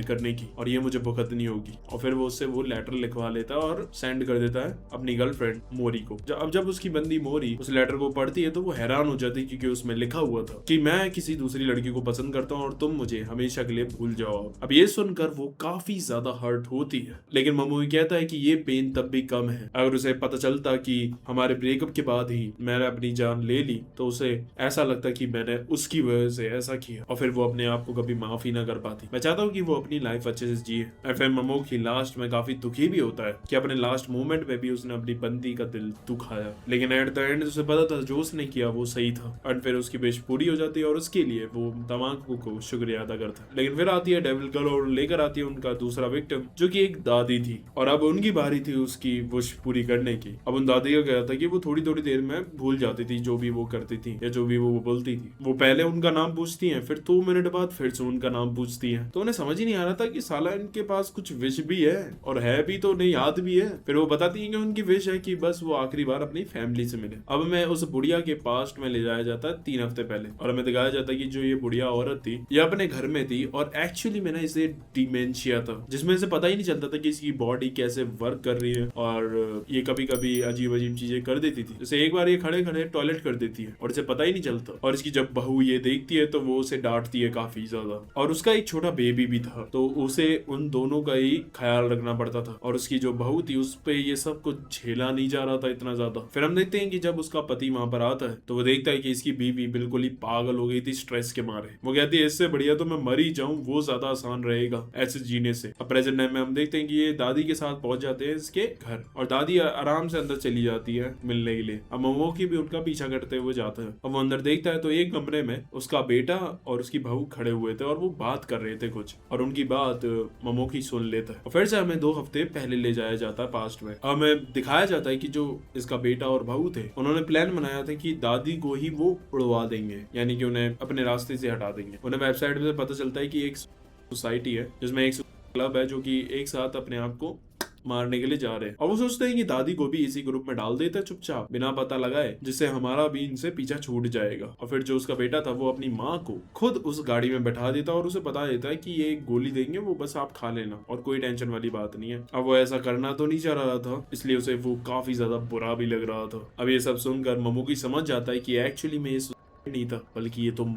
करने की और ये मुझे भुगतनी होगी। और फिर वो उससे वो लेटर लिखवा लेता है और सेंड कर देता है अपनी गर्लफ्रेंड मोरी को। अब जब उसकी बंदी मोरी उस लेटर को पढ़ती है तो वो हैरान हो जाती है, क्योंकि उसमें लिखा हुआ था कि मैं किसी दूसरी लड़की को पसंद करता हूँ और तुम मुझे हमेशा के लिए भूल जाओ। अब ये सुनकर वो काफी ज्यादा हर्ट होती है, लेकिन ममोई कहता है कि ये पेन तब भी कम है। अगर उसे पता चलता कि हमारे ब्रेकअप के बाद ही मैंने अपनी जान ले ली तो उसे ऐसा लगता कि मैंने उसकी वजह से ऐसा किया, और फिर वो अपने आप को कभी माफ ही ना कर पाती। मैं चाहता हूँ कि वो अपनी लाइफ अच्छे से जिए। एफएम ममोकी लास्ट में काफी दुखी भी होता है कि अपने लास्ट मोमेंट में भी उसने अपनी बंदी का दिल दुखाया, लेकिन एट द एंड उसे पता था जो उसने किया वो सही था। एंड फिर उसकी विश पूरी हो जाती है और उसके लिए वो तमाकू को शुक्रिया अदा करता है। लेकिन फिर आती है डेविल गर्ल और लेकर आती है उनका दूसरा विक्टिम, जो कि एक दादी थी, और अब उनकी बारी थी उसकी विश पूरी करने की। अब उन दादी का क्या था कि वो थोड़ी थोड़ी देर में भूल जाती थी जो भी वो करती थी या जो भी वो बोलती थी। वो पहले उनका नाम पूछती है, फिर 2 मिनट बाद फिर से उनका नाम पूछती है। तो उन्हें समझ ही नहीं आ रहा था कि साला इनके पास कुछ विश भी है और है भी तो नहीं याद भी है। फिर वो बताती है कि उनकी विश है कि बस वो आखिरी बार अपनी फैमिली से मिले। अब मैं उस बुढ़िया के पास्ट में ले जाया जाता है 3 हफ्ते पहले, और हमें दिखाया जाता है कि जो ये बुढ़िया औरत थी ये अपने घर में थी और एक्चुअली मैंने इसे डिमेंशिया था, जिसमें से पता ही नहीं चलता था कि इसकी बॉडी कैसे वर्क कर रही है, और ये कभी कभी अजीब अजीब चीजें कर देती थी। जैसे एक बार ये खड़े खड़े टॉयलेट कर देती है और इसे पता ही नहीं चलता, और इसकी जब बहू ये देखती है तो वो उसे डांटती है काफी ज्यादा। और उसका एक छोटा बेबी भी था तो उसे उन दोनों का ही ख्याल रखना पड़ता था, और उसकी जो बहू थी उस पे ये सब कुछ झेला नहीं जा रहा था इतना ज्यादा। फिर हम देखते हैं कि जब उसका पति वहां पर आता है तो वो देखता है कि इसकी बीवी बिल्कुल ही पागल हो गई थी स्ट्रेस के मारे। वो कहती है इससे बढ़िया तो मैं मर ही जाऊं, वो ज्यादा आसान रहेगा ऐसे जीने से। अब प्रेजेंट टाइम में हम देखते हैं कि ये दादी के साथ पहुंच जाते हैं इसके घर, और दादी आराम से अंदर चली जाती है मिलने के लिए। अब ममोकी भी उनका पीछा करते हुए जाता है। अब वो अंदर देखता है तो एक कमरे में उसका बेटा और उसकी बहू खड़े हुए थे और वो बात कर रहे थे कुछ, और उनकी बात ममोकी सुन लेता है। और फिर से हमें 2 हफ्ते पहले ले जाया जाता है पास्ट में। हमें दिखाया जाता है कि जो इसका बेटा और बहू थे उन्होंने प्लान बनाया था कि दादी को ही वो उड़वा देंगे, यानी कि उन्हें अपने रास्ते से हटा देंगे। उन्हें वेबसाइट पे पता चलता है कि एक सोसाइटी है जिसमें एक क्लब है जो कि एक साथ अपने आप को मारने के लिए जा रहे हैं, और वो सोचते हैं कि दादी को भी इसी ग्रुप में डाल देते चुपचाप बिना पता लगाए, जिससे हमारा भी इनसे पीछा छूट जाएगा। और फिर जो उसका बेटा था वो अपनी माँ को खुद उस गाड़ी में बैठा देता और उसे बता देता है कि ये एक गोली देंगे, वो बस आप खा लेना और कोई टेंशन वाली बात नहीं है। अब वो ऐसा करना तो नहीं चाह रहा था, इसलिए उसे वो काफी ज्यादा बुरा भी लग रहा था। अब ये सब सुनकर ममोकी समझ जाता है कि एक्चुअली में ये नहीं था बल्कि ये तो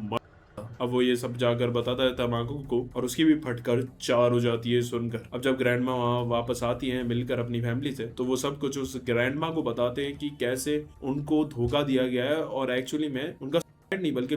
अब वो ये सब जाकर बताता है तमाकू को, और उसकी भी फटकर 4 हो जाती है सुनकर। अब जब ग्रैंडमा वहाँ वापस आती हैं मिलकर अपनी फैमिली से, तो वो सब कुछ उस ग्रैंडमा को बताते हैं कि कैसे उनको धोखा दिया गया है और एक्चुअली में उनका नहीं बल्कि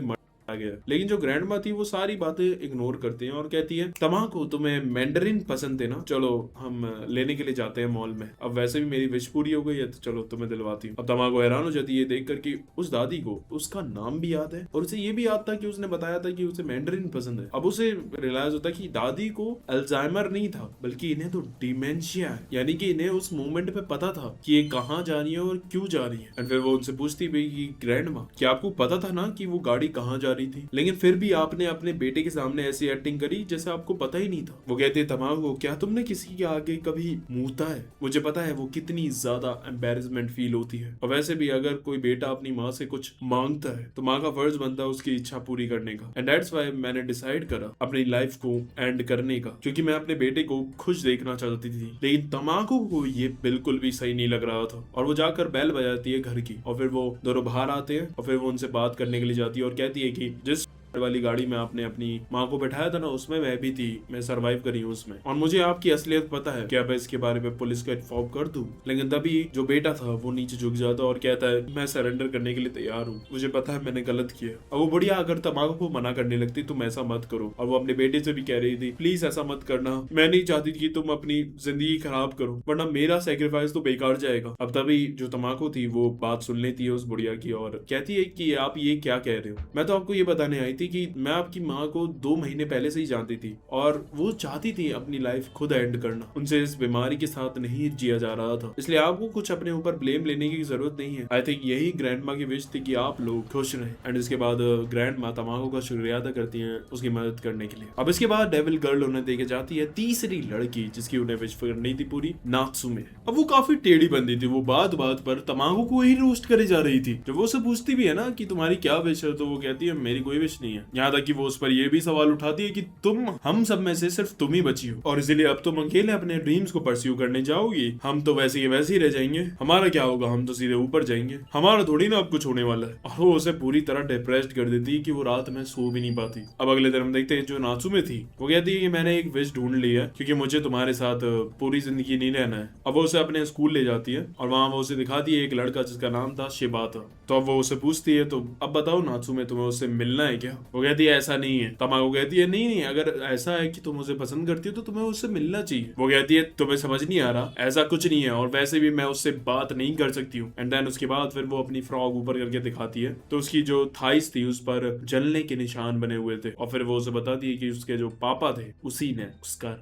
आ गया। लेकिन जो ग्रैंड माँ थी वो सारी बातें इग्नोर करती है और कहती है तमाको तुम्हें मैंडरिन पसंद है ना, चलो हम लेने के लिए जाते हैं मॉल में। अब वैसे भी मेरी विश पूरी हो गई है तो चलो तुम्हें दिलवाती हूँ। अब तमाको हैरान हो जाती है देख कर कि उस दादी को उसका नाम भी याद है और उसे ये भी याद था कि उसने बताया था कि उसे मैंडरिन पसंद है। अब उसे रियलाइज होता है कि दादी को अल्जाइमर नहीं था बल्कि इन्हें तो डिमेंशिया है, यानी कि इन्हें उस मोमेंट पे पता था कि ये कहाँ जा रही है और क्यों जा रही है। एंड फिर वो उनसे पूछती भी कि ग्रैंड माँ क्या आपको पता था ना कि वो गाड़ी कहाँ जा रही थी, लेकिन फिर भी आपने अपने बेटे के सामने ऐसी एक्टिंग करी जैसे आपको पता ही नहीं था। वो कहते तमाको क्या तुमने किसी के आगे कभी मुंहता है, मुझे पता है वो कितनी ज्यादा एम्बेरसमेंट फील होती है। और वैसे भी अगर कोई बेटा अपनी माँ से कुछ मांगता है तो माँ का फर्ज बनता है उसकी इच्छा पूरी करने का। एंड दैट्स व्हाई मैंने डिसाइड करा अपनी लाइफ को एंड करने का, क्योंकि मैं अपने बेटे को खुश देखना चाहती थी। लेकिन तमाको को ये बिल्कुल भी सही नहीं लग रहा था और वो जाकर बेल बजाती है घर की और फिर वो दोनों बाहर आते हैं और फिर वो उनसे बात करने के लिए जाती है और कहती है कि जिस वाली गाड़ी में आपने अपनी माँ को बैठाया था ना उसमें मैं भी थी, मैं सरवाइव करी हूँ उसमें और मुझे आपकी असलियत पता है, क्या मैं इसके बारे में पुलिस को इन्फॉर्म कर दूं। लेकिन तभी जो बेटा था वो नीचे झुक जाता और कहता है मैं सरेंडर करने के लिए तैयार हूँ, मुझे पता है मैंने गलत किया। और वो बढ़िया अगर तमाकू को मना करने लगती तुम ऐसा मत करो, और वो अपने बेटे से भी कह रही थी प्लीज ऐसा मत करना, मैं नहीं चाहती कि तुम अपनी जिंदगी खराब करो वरना मेरा सेक्रीफाइस तो बेकार जाएगा। अब तभी जो तमाकू थी वो बात सुन लेती है उस बुढ़िया की और कहती है कि आप ये क्या कह रहे हो, मैं तो आपको ये बताने आई थी कि मैं आपकी माँ को 2 महीने पहले से ही जानती थी और वो चाहती थी अपनी लाइफ खुद एंड करना, उनसे इस बीमारी के साथ नहीं जिया जा रहा था, इसलिए आपको कुछ अपने ऊपर ब्लेम लेने की जरूरत नहीं है। आई थिंक यही ग्रैंड माँ की विश थी कि आप लोग खुश रहें। एंड इसके बाद ग्रैंड माँ तमाकू का शुक्रिया अदा करती है उसकी मदद करने के लिए। अब इसके बाद डेविल गर्ल उन्हें देके जाती है तीसरी लड़की जिसकी उन्हें विश करनी थी पूरी, नात्सुमे। अब वो काफी टेढ़ी बंदी थी, वो बात बात पर तमाकू को ही रोस्ट करे जा रही थी। जब वो उससे पूछती भी है ना कि तुम्हारी क्या विश है तो वो कहती है मेरी कोई विश नहीं है। यहाँ तक कि वो उस पर यह भी सवाल उठाती है कि तुम हम सब में से सिर्फ तुम ही बची हो और इसीलिए अब तुम अकेले अपने ड्रीम्स को परस्यू करने जाओगी, हम तो वैसे ही वैसे ही रह जाएंगे, हमारा क्या होगा, हम तो सीधे ऊपर जाएंगे, हमारा थोड़ी ना अब कुछ होने वाला है। और वो उसे पूरी तरह डिप्रेस्ड कर देती है कि वो रात में सो भी नहीं पाती। अब अगले दिन हम देखते हैं जो नात्सुमे थी वो कहती है कि मैंने एक विश ढूंढ ली है क्योंकि मुझे तुम्हारे साथ पूरी जिंदगी नहीं रहना है। अब वो उसे अपने स्कूल ले जाती है और वहां वो उसे दिखाती है एक लड़का जिसका नाम था शिबाता। तो अब वो उसे पूछती है तो अब बताओ नात्सुमे तुम्हें उससे मिलना है क्या। वो कहती है ऐसा नहीं है। तमाको कहती है नहीं नहीं, अगर ऐसा है कि तुम उसे पसंद करती हो तो तुम्हें उससे मिलना चाहिए। वो कहती है तुम्हें समझ नहीं आ रहा, ऐसा कुछ नहीं है और वैसे भी मैं उससे बात नहीं कर सकती हूँ। एंड देन उसके बाद फिर वो अपनी फ्रॉक ऊपर करके दिखाती है तो उसकी जो थाइस थी उस पर जलने के निशान बने हुए थे और फिर वो उसे बताती है कि उसके जो पापा थे उसी ने उसका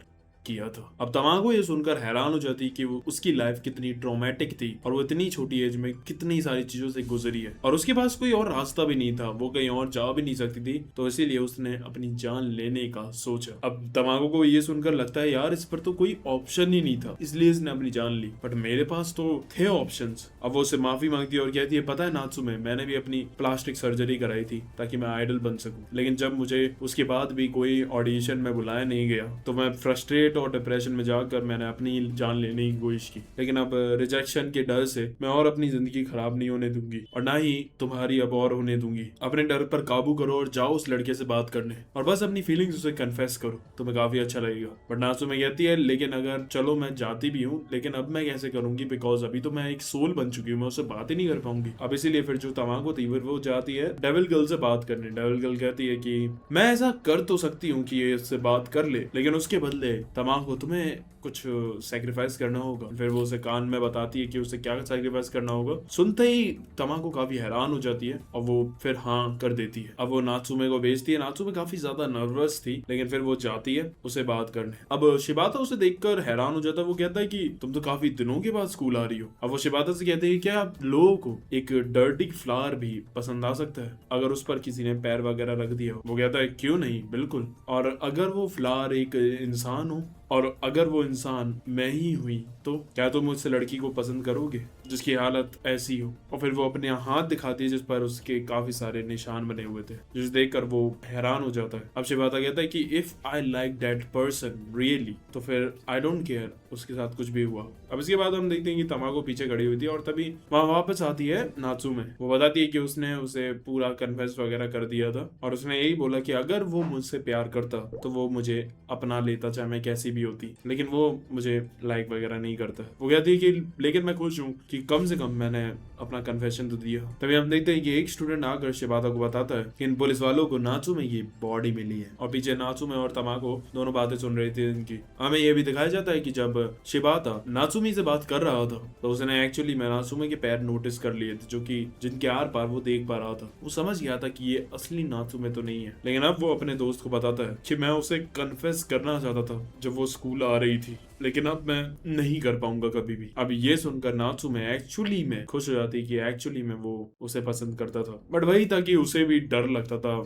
किया था। अब तमाको ये सुनकर हैरान हो जाती कि वो उसकी लाइफ कितनी ट्रॉमेटिक थी और वो इतनी छोटी एज में कितनी सारी चीजों से गुजरी है और उसके पास कोई और रास्ता भी नहीं था, वो कहीं और जा भी नहीं सकती थी, तो इसीलिए उसने अपनी जान लेने का सोचा। अब तमाको को ये सुनकर लगता है यार इस पर तो कोई ऑप्शन ही नहीं था इसलिए इसने अपनी जान ली, बट मेरे पास तो थे ऑप्शंस। अब वो उससे माफी मांगती है और कहती है पता है नात्सुमे मैंने भी अपनी प्लास्टिक सर्जरी कराई थी ताकि मैं आइडल बन सकूं, लेकिन जब मुझे उसके बाद भी कोई ऑडिशन में बुलाया नहीं गया तो मैं फ्रस्ट्रेट और डिप्रेशन में जाकर मैंने अपनी जान लेने की कोशिश की, लेकिन अब रिजेक्शन के डर से मैं और अपनी जिंदगी खराब नहीं होने दूंगी और ना ही तुम्हारी अब और होने दूंगी। अपने डर पर काबू करो और जाओ उस लड़के से बात करने और बस अपनी फीलिंग्स उसे कन्फेस करो, तुम्हें काफी अच्छा लगेगा। बट नात्सुमे कहती है लेकिन अगर चलो मैं जाती भी हूँ लेकिन अब मैं कैसे करूंगी, बिकॉज अभी तो मैं एक सोल बन चुकी हूँ, मैं उससे बात ही नहीं कर पाऊंगी। अब इसीलिए फिर जो तमाको थी वो जाती है डेविल गर्ल से बात करने। डेविल गर्ल कहती है कि मैं ऐसा कर तो सकती हूँ कि ये इससे बात कर ले, लेकिन उसके बदले तमाको तुम्हें कुछ सैक्रिफाइस करना होगा। फिर वो उसे कान में बताती है कि उसे क्या सैक्रिफाइस करना होगा। सुनते ही तमाको काफी हैरान हो जाती है और वो फिर हाँ कर देती है। अब वो नात्सुमे को भेजती है। नात्सुमे काफी ज्यादा नर्वस थी लेकिन फिर वो जाती है उसे बात करने। अब शिबाता उसे देखकर हैरान हो जाता है। वो कहता है कि तुम तो काफी दिनों के बाद स्कूल आ रही हो। अब वो शिबाता से कहते हैं क्या आप लोगों को एक डर्टी फ्लावर भी पसंद आ सकता है अगर उस पर किसी ने पैर वगैरह रख दिया हो। वो कहता है क्यों नहीं, बिल्कुल, और अगर वो फ्लावर एक इंसान हो और अगर वो इंसान मैं ही हुई तो क्या तुम मुझसे लड़की को पसंद करोगे जिसकी हालत ऐसी हो। और फिर वो अपने हाथ दिखाती है जिस पर उसके काफी सारे निशान बने हुए थे, जिसे देखकर वो हैरान हो जाता है। अब शिबाता कहता है कि if I like that person really तो फिर आई डोंट केयर उसके साथ कुछ भी हुआ। अब इसके बाद हम देखते हैं कि तमाको पीछे खड़ी हुई थी और तभी वहां वापस आती है नात्सुमे। वो बताती है कि उसने उसे पूरा कन्फेस वगैरह कर दिया था और उसने यही बोला कि अगर वो मुझसे प्यार करता तो वो मुझे अपना लेता चाहे मैं कैसी भी होती, लेकिन वो मुझे लाइक वगैरह नहीं करता। वो कहती है कि लेकिन मैं खुश हूँ कि कि कम से कम मैंने अपना कन्फेशन तो दिया। तभी हम देखते हैं कि एक स्टूडेंट आकर शिबाता को बताता है कि इन पुलिस वालों को नाचू में ये बॉडी मिली है, और पीछे नाचुमे और तमाको दोनों बातें सुन रही थी इनकी। हमें ये भी दिखाया जाता है कि जब शिबाता नाचुमी से बात कर रहा था तो उसने एक्चुअली में नाचुमे के पैर नोटिस कर लिए थे, जो कि जिनके आर पार वो देख पा रहा था। वो समझ गया था कि ये असली नाचुमे तो नहीं है, लेकिन अब वो अपने दोस्त को बताता है कि मैं उसे कन्फेस करना चाहता था जब वो स्कूल आ रही थी, लेकिन अब मैं नहीं कर पाऊंगा कभी भी। अब ये सुनकर नाचुमे एक्चुअली में खुश हो जाती कि एक्चुअली में वो उसे पसंद करता था, बट वही था कि उसे भी डर लगता था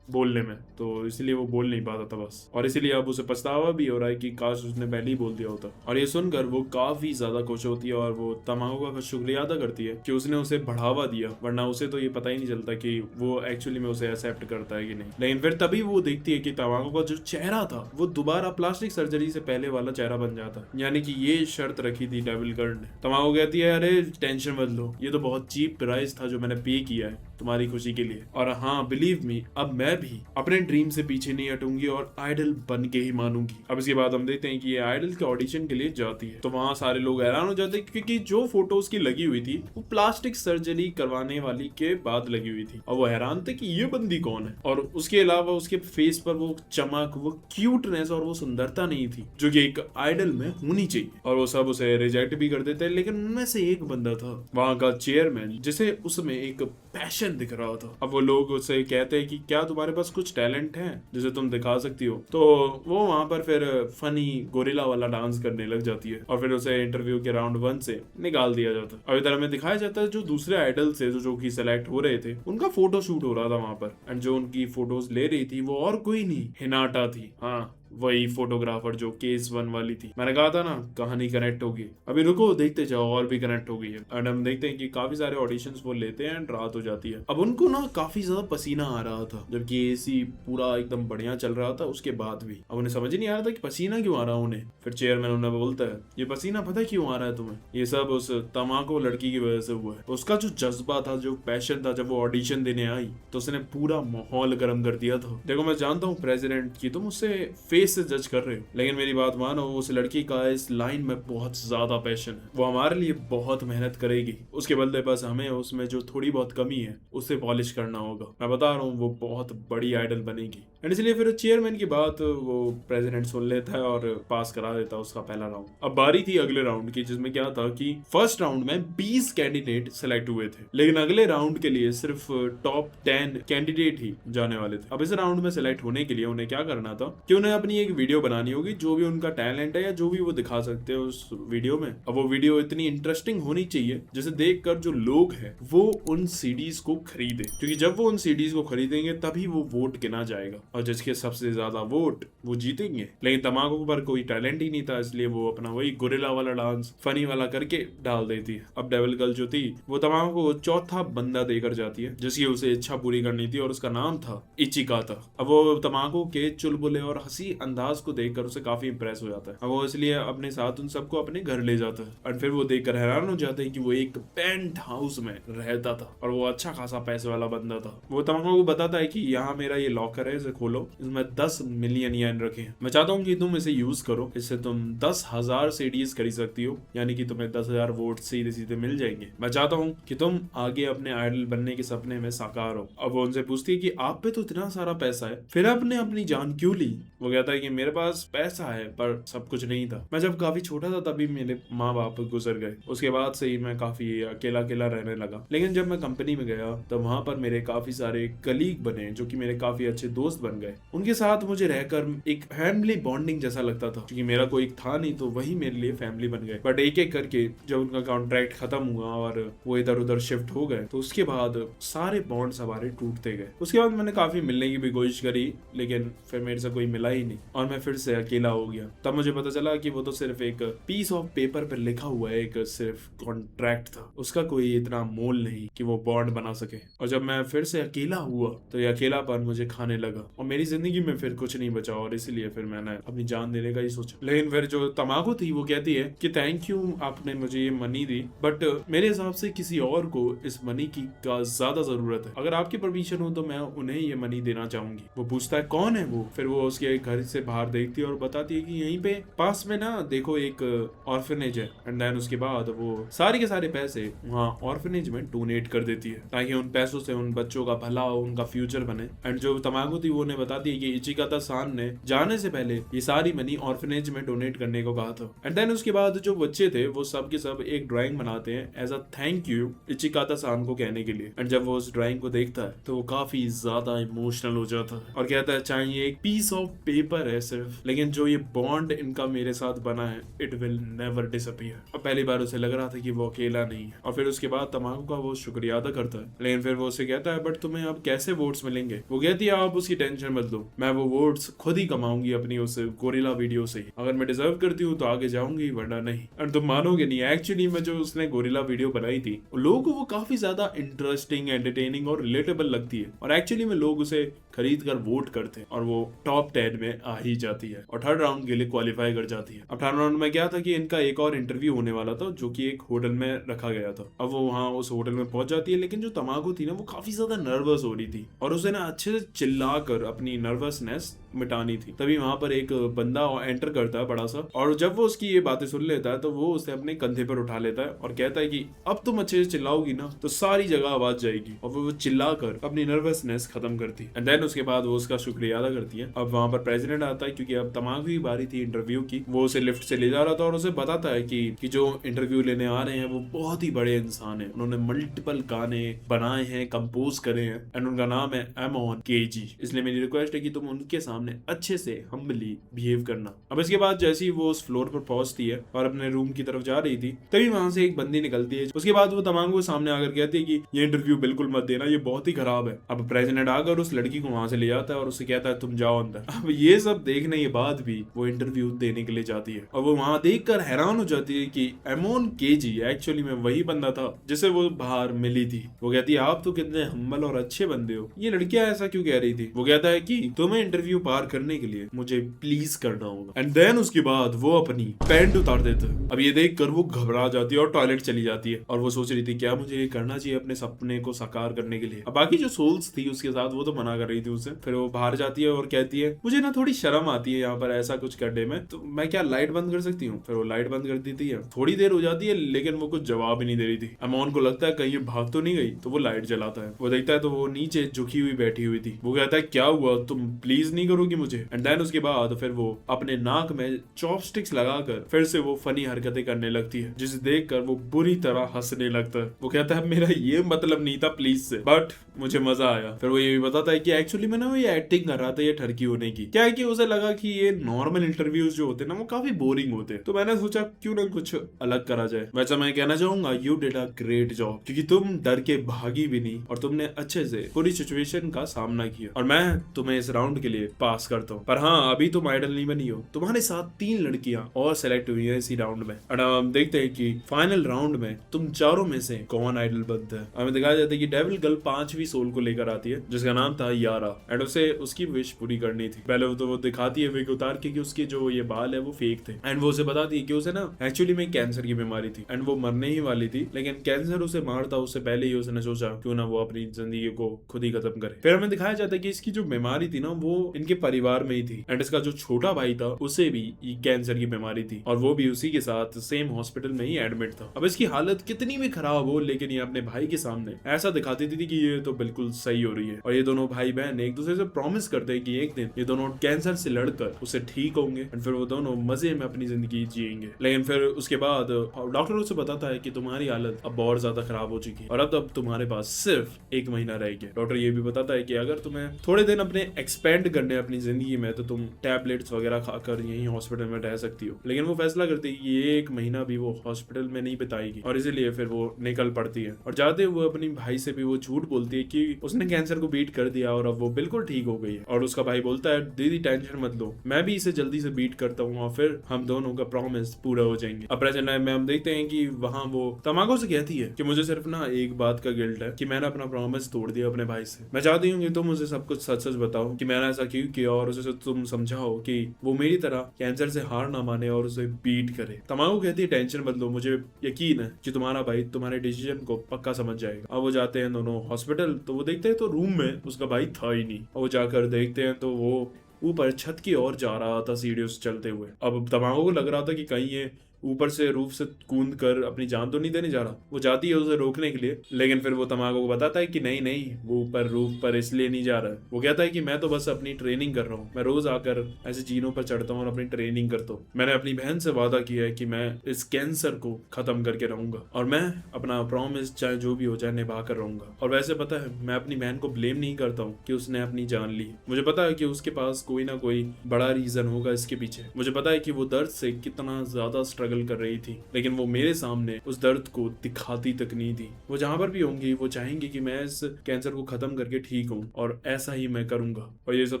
बोलने में, तो इसलिए वो बोल नहीं पाता था बस। और इसीलिए अब उसे पछतावा भी हो रहा है कि काश उसने पहले ही बोल दिया होता। और ये सुनकर वो काफी ज्यादा खुश होती है और वो तमाको का शुक्रिया अदा करती है कि उसने उसे बढ़ावा दिया, वरना उसे तो ये पता ही नहीं चलता कि वो एक्चुअली में उसे एक्सेप्ट करता है कि नहीं। लेकिन फिर तभी वो देखती है कि तमाको का जो चेहरा था वो दोबारा प्लास्टिक सर्जरी से पहले वाला चेहरा बन जाता, यानी कि ये शर्त रखी थी डेविल गर्ल ने। तमाको कहती है अरे टेंशन मत लो, ये तो बहुत चीप प्राइस था जो मैंने पे किया है तुम्हारी खुशी के लिए, और हाँ बिलीव मी अब मैं भी अपने ड्रीम से पीछे नहीं हटूंगी और आइडल बन के ही मानूंगी। अब इसके बाद हम देखते हैं कि ये आइडल के ऑडिशन के लिए जाती है, तो वहां सारे लोग हैरान हो जाते हैं क्योंकि जो फोटोज की लगी हुई थी वो प्लास्टिक सर्जरी करवाने वाली के बाद लगी हुई थी, और वो हैरान थे कि ये बंदी कौन है। और उसके अलावा उसके फेस पर वो चमक, वो क्यूटनेस और वो सुंदरता नहीं थी जो कि एक आइडल में होनी चाहिए, और वो सब उसे रिजेक्ट भी कर देते हैं। लेकिन उनमें से एक बंदा था वहां का चेयरमैन जिसे उसमें एक पैशन दिख रहा था। अब वो लोग उससे कहते हैं कि क्या तुम्हारे पास कुछ टैलेंट है जिसे तुम दिखा सकती हो, तो वो वहां पर फिर फनी गोरिल्ला वाला डांस करने लग जाती है और फिर उसे इंटरव्यू के राउंड 1 से निकाल दिया जाता है। और इधर हमें दिखाया जाता है जो दूसरे आइडल से जो कि सिलेक्ट हो रहे थे उनका फोटो शूट हो रहा था वहां पर, एंड जो उनकी फोटोज ले रही थी वो और कोई नहीं हिनाटा थी। हाँ वही फोटोग्राफर जो केस 1 वाली थी। मैंने कहा था ना कहानी कनेक्ट होगी, अभी रुको देखते जाओ और भी कनेक्ट हो गई है। एंड हम देखते हैं कि काफी सारे ऑडिशंस वो लेते हैं एंड रात हो जाती है। अब उनको ना काफी ज्यादा पसीना आ रहा था जबकि एसी पूरा एकदम बढ़िया चल रहा था उसके बाद भी। अब उन्हें समझ ही नहीं आ रहा था कि पसीना क्यों आ रहा उन्हें। फिर चेयरमैन उन्हें बोलता है ये पसीना पता है क्यों आ रहा है तुम्हें, ये सब उस तमाको लड़की की वजह से हुआ है। उसका जो जज्बा था, जो पैशन था, जब वो ऑडिशन देने आई तो उसने पूरा माहौल गर्म कर दिया था। देखो मैं जानता हूँ प्रेसिडेंट की तुम उससे फेस से जज कर रहे हो, लेकिन मेरी बात मानो उस लड़की का इस लाइन में बहुत ज्यादा पैशन है, वो हमारे लिए बहुत मेहनत करेगी। उसके बदले बस हमें उसमें जो थोड़ी बहुत कमी है उसे पॉलिश करना होगा। मैं बता रहा हूँ वो बहुत बड़ी आइडल बनेगी। एंड इसलिए फिर चेयरमैन की बात वो प्रेसिडेंट सुन लेता है और पास करा देता है उसका पहला राउंड। अब बारी थी अगले राउंड की, जिसमें क्या था कि फर्स्ट राउंड में 20 कैंडिडेट सेलेक्ट हुए थे, लेकिन अगले राउंड के लिए सिर्फ टॉप 10 कैंडिडेट ही जाने वाले थे। अब इस राउंड में सेलेक्ट होने के लिए उन्हें क्या करना था कि उन्हें अपनी एक वीडियो बनानी होगी, जो भी उनका टैलेंट है या जो भी वो दिखा सकते हैं उस वीडियो में। अब वो वीडियो इतनी इंटरेस्टिंग होनी चाहिए जिसे देखकर जो लोग हैं वो उन सीडीज को खरीदे, क्योंकि जब वो उन सीडीज को खरीदेंगे तभी वो वोट गिना जाएगा और जिसके सबसे ज्यादा वोट वो जीतेंगे। लेकिन तमाको पर कोई टैलेंट ही नहीं था, इसलिए वो अपना वही गोरिल्ला वाला डांस फनी वाला करके डाल देती है। अब डेविल गर्ल जो थी वो तमाको को चौथा बंदा देकर जाती है जिसकी उसे इच्छा पूरी करनी थी, और उसका नाम था इचिकाता। अब वो तमाको के चुलबुले और हंसी अंदाज को देखकर उसे काफी इंप्रेस हो जाता है। अब वो इसलिए अपने साथ उन सबको अपने घर ले जाता है और फिर वो देखकर हैरान हो जाते हैं कि वो एक पेंट हाउस में रहता था और वो अच्छा खासा पैसे वाला बंदा था। वो तमाको को बताता है कि यहाँ मेरा ये लॉकर है, इसे खोलो, इसमें 10 मिलियन येन रखे हैं, मैं चाहता हूँ कि तुम इसे यूज करो, इससे तुम 10,000 सीडीज खरीद सकती हो, यानी कि तुम्हें 10,000 वोट सीधे सीधे मिल जाएंगे। मैं चाहता हूँ कि तुम आगे अपने आइडल बनने के सपने में साकार हो। अब वो उनसे पूछती है कि आप पे तो इतना सारा पैसा है, फिर आपने अपनी जान क्यों ली। वो कहता है कि मेरे पास पैसा है पर सब कुछ नहीं था। मैं जब काफी छोटा था तभी मेरे माँ बाप गुजर गए, उसके बाद से ही मैं काफी अकेला अकेला रहने लगा। लेकिन जब मैं कंपनी में गया तो वहां पर मेरे काफी सारे कलीग बने जो कि मेरे काफी अच्छे दोस्त बन गए। उनके साथ मुझे रहकर एक फैमिली बॉन्डिंग जैसा लगता था, क्योंकि मेरा कोई था नहीं तो वही मेरे लिए फैमिली बन गए। बट एक एक करके जब उनका कॉन्ट्रैक्ट खत्म हुआ और वो इधर उधर शिफ्ट हो गए तो उसके बाद सारे बॉन्ड्स हमारे टूटते गए। उसके बाद मैंने काफी मिलने की भी कोशिश करी, लेकिन फिर मेरे से कोई मिला ही नहीं और मैं फिर से अकेला हो गया। तब मुझे पता चला कि वो तो सिर्फ एक पीस ऑफ पेपर पर लिखा हुआ है, एक सिर्फ कॉन्ट्रैक्ट था, उसका कोई इतना मोल नहीं कि वो बॉन्ड बना सके। और जब मैं फिर से अकेला हुआ तो ये अकेलापन मुझे खाने लगा और मेरी जिंदगी में फिर कुछ नहीं बचा, और इसीलिए फिर मैंने अपनी जान देने का ही सोचा। लेकिन फिर जो तमाको थी वो कहती है कि थैंक यू आपने मुझे ये मनी दी, बट मेरे हिसाब से किसी और को इस मनी की का ज्यादा जरूरत है, अगर आपकी परमिशन हो तो मैं उन्हें ये मनी देना चाहूंगी। वो पूछता है कौन है वो, फिर वो उसके घर से बाहर देखती है और बताती है कि यहीं पे पास में ना देखो एक ऑर्फनेज है। एंड देन उसके बाद वो सारे के सारे पैसे वहाँ ऑर्फनेज में डोनेट कर देती है ताकि उन पैसों से उन बच्चों का भला हो, उनका फ्यूचर बने। एंड जो तमागो थी वो ने बताती है कि इचिकाता सान ने जाने से पहले ये सारी मनी ऑर्फनेज में डोनेट करने को कहा था। एंड देन उसके बाद जो बच्चे थे वो सब के सब एक ड्राइंग बनाते हैं एज अ थैंक यू इचिकाता सान को कहने के लिए। एंड जब वो उस ड्राइंग को देखता है तो वो काफी ज्यादा इमोशनल हो जाता है और कहता है चाहे ये एक पीस ऑफ पेपर है सिर्फ, लेकिन जो ये बॉन्ड इनका मेरे साथ बना है इट विल नेवर डिसअपीयर। और पहली बार उसे लग रहा था कि वो अकेला नहीं है। और फिर उसके बाद तमागो का वो शुक्रिया अदा करता है, लेकिन फिर वो उसे कहता है बट तुम्हें अब कैसे वोट्स मिलेंगे। वो कहती है आप उसकी टेंशन मत लो, मैं वो वोट्स खुद ही कमाऊंगी अपनी उस गोरिल्ला वीडियो से ही। अगर मैं डिजर्व करती हूँ तो आगे जाऊंगी वरना नहीं। और तुम मानोगे नहीं, एक्चुअली में जो उसने गोरिल्ला वीडियो बनाई थी लोगों को वो काफी ज्यादा इंटरेस्टिंग, एंटरटेनिंग और रिलेटेबल लगती है और एक्चुअली में लोग उसे खरीद कर वोट करते हैं और वो टॉप 10 में आ ही जाती है और थर्ड राउंड के लिए क्वालिफाई कर जाती है। अब थर्ड राउंड में क्या था कि इनका एक और इंटरव्यू होने वाला था जो कि एक होटल में रखा गया था। अब वो वहाँ उस होटल में पहुंच जाती है, लेकिन जो तमागो थी ना वो काफी ज्यादा नर्वस हो रही थी और उसे ना अच्छे से चिल्ला कर अपनी नर्वसनेस मिटानी थी। तभी वहां पर एक बंदा एंटर करता है बड़ा सा, और जब वो उसकी ये बातें सुन लेता है तो वो उसे अपने कंधे पर उठा लेता है और कहता है कि अब तुम अच्छे से चिल्लाओगी ना तो सारी जगह आवाज जाएगी। और वो चिल्ला कर अपनी नर्वसनेस खत्म करती है। एंड देन उसके बाद वो उसका शुक्रिया अदा करती है। अब वहां पर प्रेसिडेंट आता है क्योंकि अब तमागो की बारी थी इंटरव्यू की। वो उसे लिफ्ट से ले जा रहा था और उसे बताता है कि जो इंटरव्यू लेने आ रहे हैं वो बहुत ही बड़े इंसान है, उन्होंने मल्टीपल गाने बनाए हैं, कंपोज करे हैं एंड उनका नाम है एमोन केजी। इसलिए मेरी रिक्वेस्ट है कि तुम उनके सामने अच्छे से हम्बली बिहेव करना। अब इसके बाद जैसे ही वो उस फ्लोर पर पहुंचती है और अपने रूम की तरफ जा रही थी तभी वहां से एक बंदी निकलती है। उसके बाद वो तमागो सामने आकर कहती है कि ये इंटरव्यू बिल्कुल मत देना, ये बहुत ही खराब है। अब प्रेसिडेंट आकर उस लड़की को वहां से ले जाता है और उसे कहता है तुम जाओ अंदर। अब ये सब देखने के बाद भी वो इंटरव्यू देने के लिए जाती है और वो वहां देखकर हैरान हो जाती है कि एमोन केजी एक्चुअली में वही बंदा था जिसे वो बाहर मिली थी। वो कहती है आप तो कितने हम्बल और अच्छे बंदे हो, ये लड़कियां ऐसा क्यों कह रही थी। वो कहता है कि तुम्हें इंटरव्यू पार करने के लिए मुझे प्लीज करना होगा। एंड देन उसके बाद वो अपनी पैंट उतार देता है। अब ये देखकर वो घबरा जाती है और टॉयलेट चली जाती है और वो सोच रही थी क्या मुझे ये करना चाहिए अपने सपने को साकार करने के लिए। अब बाकी जो सोल्स थी उसके साथ वो तो मना कर रही थी उसे। फिर वो बाहर जाती है और कहती है मुझे ना थोड़ी शर्म आती है यहाँ पर ऐसा कुछ करने में, तो मैं क्या लाइट बंद कर सकती हूँ। फिर वो लाइट बंद कर देती है। थोड़ी देर हो जाती है लेकिन वो कुछ जवाब ही नहीं दे रही थी। अमोन को लगता है कहीं ये भाग तो नहीं गई, तो वो लाइट जलाता है। वो देखता है तो वो नीचे झुकी हुई बैठी हुई थी। वो कहता है क्या हुआ, तुम प्लीज नहीं करोगी मुझे। एंड देन उसके बाद फिर वो अपने नाक में चॉपस्टिक्स लगाकर फिर से वो फनी हरकतें करने लगती है, जिसे देखकर वो बुरी तरह हंसने लगता है। वो कहता है मेरा ये मतलब नहीं था प्लीज से, बट मुझे मजा आया। फिर वो ये भी बताता है कि एक्चुअली मैं ना ये एक्टिंग कर रहा था ये ठरकी होने की। क्या है कि उसे लगा कि ये नॉर्मल इंटरव्यूज जो होते हैं ना वो काफी बोरिंग होते हैं, तो मैंने सोचा क्यों ना कुछ अलग करा जाए। वैसे मैं कहना चाहूंगा you did a great job, क्योंकि तुम डर के भागी भी नहीं और तुमने अच्छे से पूरी सिचुएशन का सामना किया और मैं तुम्हें इस राउंड के लिए पास करता हूँ। पर हाँ अभी तुम आइडल नहीं बनी हो, तुम्हारे साथ 3 लड़कियां और सेलेक्ट हुई है इसी राउंड में। और हम देखते हैं कि फाइनल राउंड में तुम चारों में से कौन आइडल बनता है। हमें दिखाया जाता है कि डेविल गर्ल 5वीं सोल को लेकर आती है जिसका नाम था यारा एंड उसे उसकी विश पूरी करनी थी। पहले तो वो दिखाती है विग उतार के कि उसके जो ये बाल है वो फेक थे एंड वो उसे बताती है कि उसे ना एक्चुअली में कैंसर की बीमारी थी एंड वो मरने ही वाली थी, लेकिन कैंसर उसे मारता उससे पहले ही उसने सोचा क्यों ना वो अपनी जिंदगी को खुद ही खत्म करे। फिर हमें दिखाया जाता है कि इसकी जो बीमारी थी ना वो इनके परिवार में ही थी एंड इसका जो छोटा भाई था उसे भी कैंसर की बीमारी थी और वो भी उसी के साथ सेम हॉस्पिटल में ही एडमिट था। अब इसकी हालत कितनी भी खराब हो लेकिन ये अपने भाई के सामने ऐसा दिखाती थी कि ये तो बिल्कुल सही हो रही है और ये दोनों भाई बहन एक दूसरे से प्रॉमिस करते हैं कि एक दिन ये दोनों कैंसर से लड़कर उसे ठीक होंगे एंड फिर वो दोनों मजे में अपनी जिंदगी जिएंगे। लेकिन फिर उसके बाद डॉक्टर उसे बताता है कि तुम्हारी हालत अब बहुत ज्यादा खराब हो चुकी है और अब तुम्हारे पास सिर्फ 1 महीना रह गया। डॉक्टर ये भी बताता है कि अगर तुम्हें थोड़े दिन अपने एक्सपेंड करने अपनी जिंदगी में तो तुम टैबलेट्स वगैरह खाकर यहीं हॉस्पिटल में रह सकती हो। लेकिन वो फैसला करती है कि 1 महीना भी वो हॉस्पिटल में नहीं बिताएगी और इसीलिए फिर वो निकल पड़ती है और जाते हुए अपनी भाई से भी वो झूठ बोलती है कि उसने कैंसर को बीट कर दिया और अब वो बिल्कुल ठीक हो गई है। और उसका भाई बोलता है दीदी टेंशन मत लो, मैं भी इसे जल्दी से बीट करता हूँ और फिर हम दोनों का प्रॉमिस पूरा हो जाएंगे। अब प्रेजेंट टाइम में हम देखते हैं कि वहाँ वो तमागो से कहती है कि मुझे सिर्फ ना एक बात का गिल्ट है कि मैंने अपना प्रॉमिस तोड़ दिया अपने भाई से। मैं चाहती हूँ कि तुम मुझे सब कुछ सच सच बताओ कि मैंने ऐसा क्यों किया और उसे तुम समझाओ कि वो मेरी तरह कैंसर से हार ना माने और उसे बीट करे। तमागो कहती है टेंशन मत लो, मुझे यकीन है कि तुम्हारा भाई तुम्हारे डिसीजन को पक्का समझ जाएगा। अब वो जाते हैं दोनों हॉस्पिटल तो वो देखते हैं तो रूम में उसका भाई था ही नहीं और वो जाकर देखते हैं तो वो ऊपर छत की ओर जा रहा था सीढ़ियों से चलते हुए। अब तमागो को लग रहा था कि कहीं ये ऊपर से रूफ से कूद कर अपनी जान तो नहीं देने जा रहा। वो जाती है उसे रोकने के लिए, लेकिन फिर वो तमागो को बताता है कि नहीं नहीं, वो ऊपर रूफ पर इसलिए नहीं जा रहा है। वो कहता है कि मैं तो बस अपनी ट्रेनिंग कर रहा हूँ, मैं रोज आकर ऐसे जीनों पर चढ़ता हूँ और अपनी ट्रेनिंग करता हूँ। मैंने अपनी बहन से वादा किया है कि मैं इस कैंसर को खत्म करके रहूंगा और मैं अपना प्रॉमिस चाहे जो भी हो जाए निभा कर रहूंगा। और वैसे पता है, मैं अपनी बहन को ब्लेम नहीं करता हूँ कि उसने अपनी जान ली। मुझे पता है कि उसके पास कोई ना कोई बड़ा रीजन होगा इसके पीछे। मुझे पता है कि वो दर्द से कितना ज्यादा स्ट्रगल कर रही थी, लेकिन वो मेरे सामने उस दर्द को दिखाती तक नहीं थी। वो जहां पर भी होंगी वो चाहेंगी कि मैं इस कैंसर को खत्म करके ठीक हूँ, और ऐसा ही मैं करूंगा। और ये सब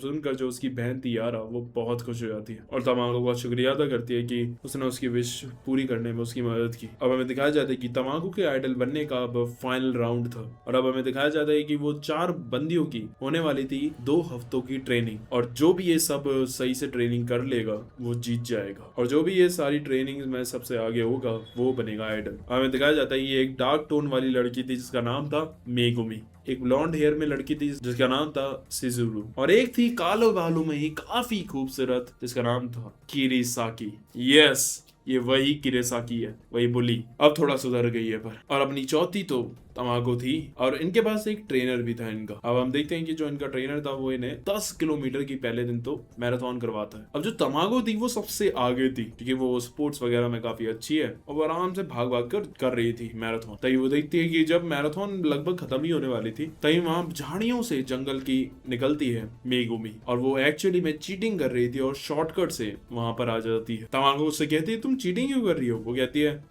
सुनकर जो उसकी बहन थी यारा, वो बहुत खुश हो जाती है और तमागो का शुक्रिया अदा करती है कि उसने उसकी विश पूरी करने में उसकी मदद की। अब हमें दिखाया जाता है कि तमागो के आइडल बनने का अब फाइनल राउंड था, और अब हमें दिखाया जाता है कि वो 4 बंदियों की होने वाली थी 2 हफ्तों की ट्रेनिंग, और जो भी ये सब सही से ट्रेनिंग कर लेगा वो जीत जाएगा, और जो भी ये सारी ट्रेनिंग में सबसे आगे होगा वो बनेगा आइडल। हमें दिखाया जाता है ये एक डार्क टोन वाली लड़की थी जिसका नाम था मेगुमी, एक ब्लॉन्ड हेयर में लड़की थी जिसका नाम था सिजुरू, और एक थी कालो बालों में ही काफी खूबसूरत जिसका नाम था किरीसाकी। यस, ये वही किरीसाकी है, वही बुली। अब थोड़ा सुधर गई है पर। और अपनी चौथी तो तमागो थी, और इनके पास एक ट्रेनर भी था इनका। अब हम देखते हैं कि जो इनका ट्रेनर था वो इन्हें 10 किलोमीटर की पहले दिन तो मैराथन करवाता है। अब जो तमागो थी वो सबसे आगे थी क्योंकि वो स्पोर्ट्स वगैरह में काफी अच्छी है, और वो आराम से भाग भाग कर रही थी मैराथन। तभी वो देखती है कि जब मैराथन लगभग खत्म ही होने वाली थी, तभी वहां झाड़ियों से जंगल की निकलती है मेगुमी, और वो एक्चुअली में चीटिंग कर रही थी और शॉर्टकट से वहां पर आ जाती है। तमागो उससे कहती है तुम चीटिंग क्यों कर रही हो? वो कहती है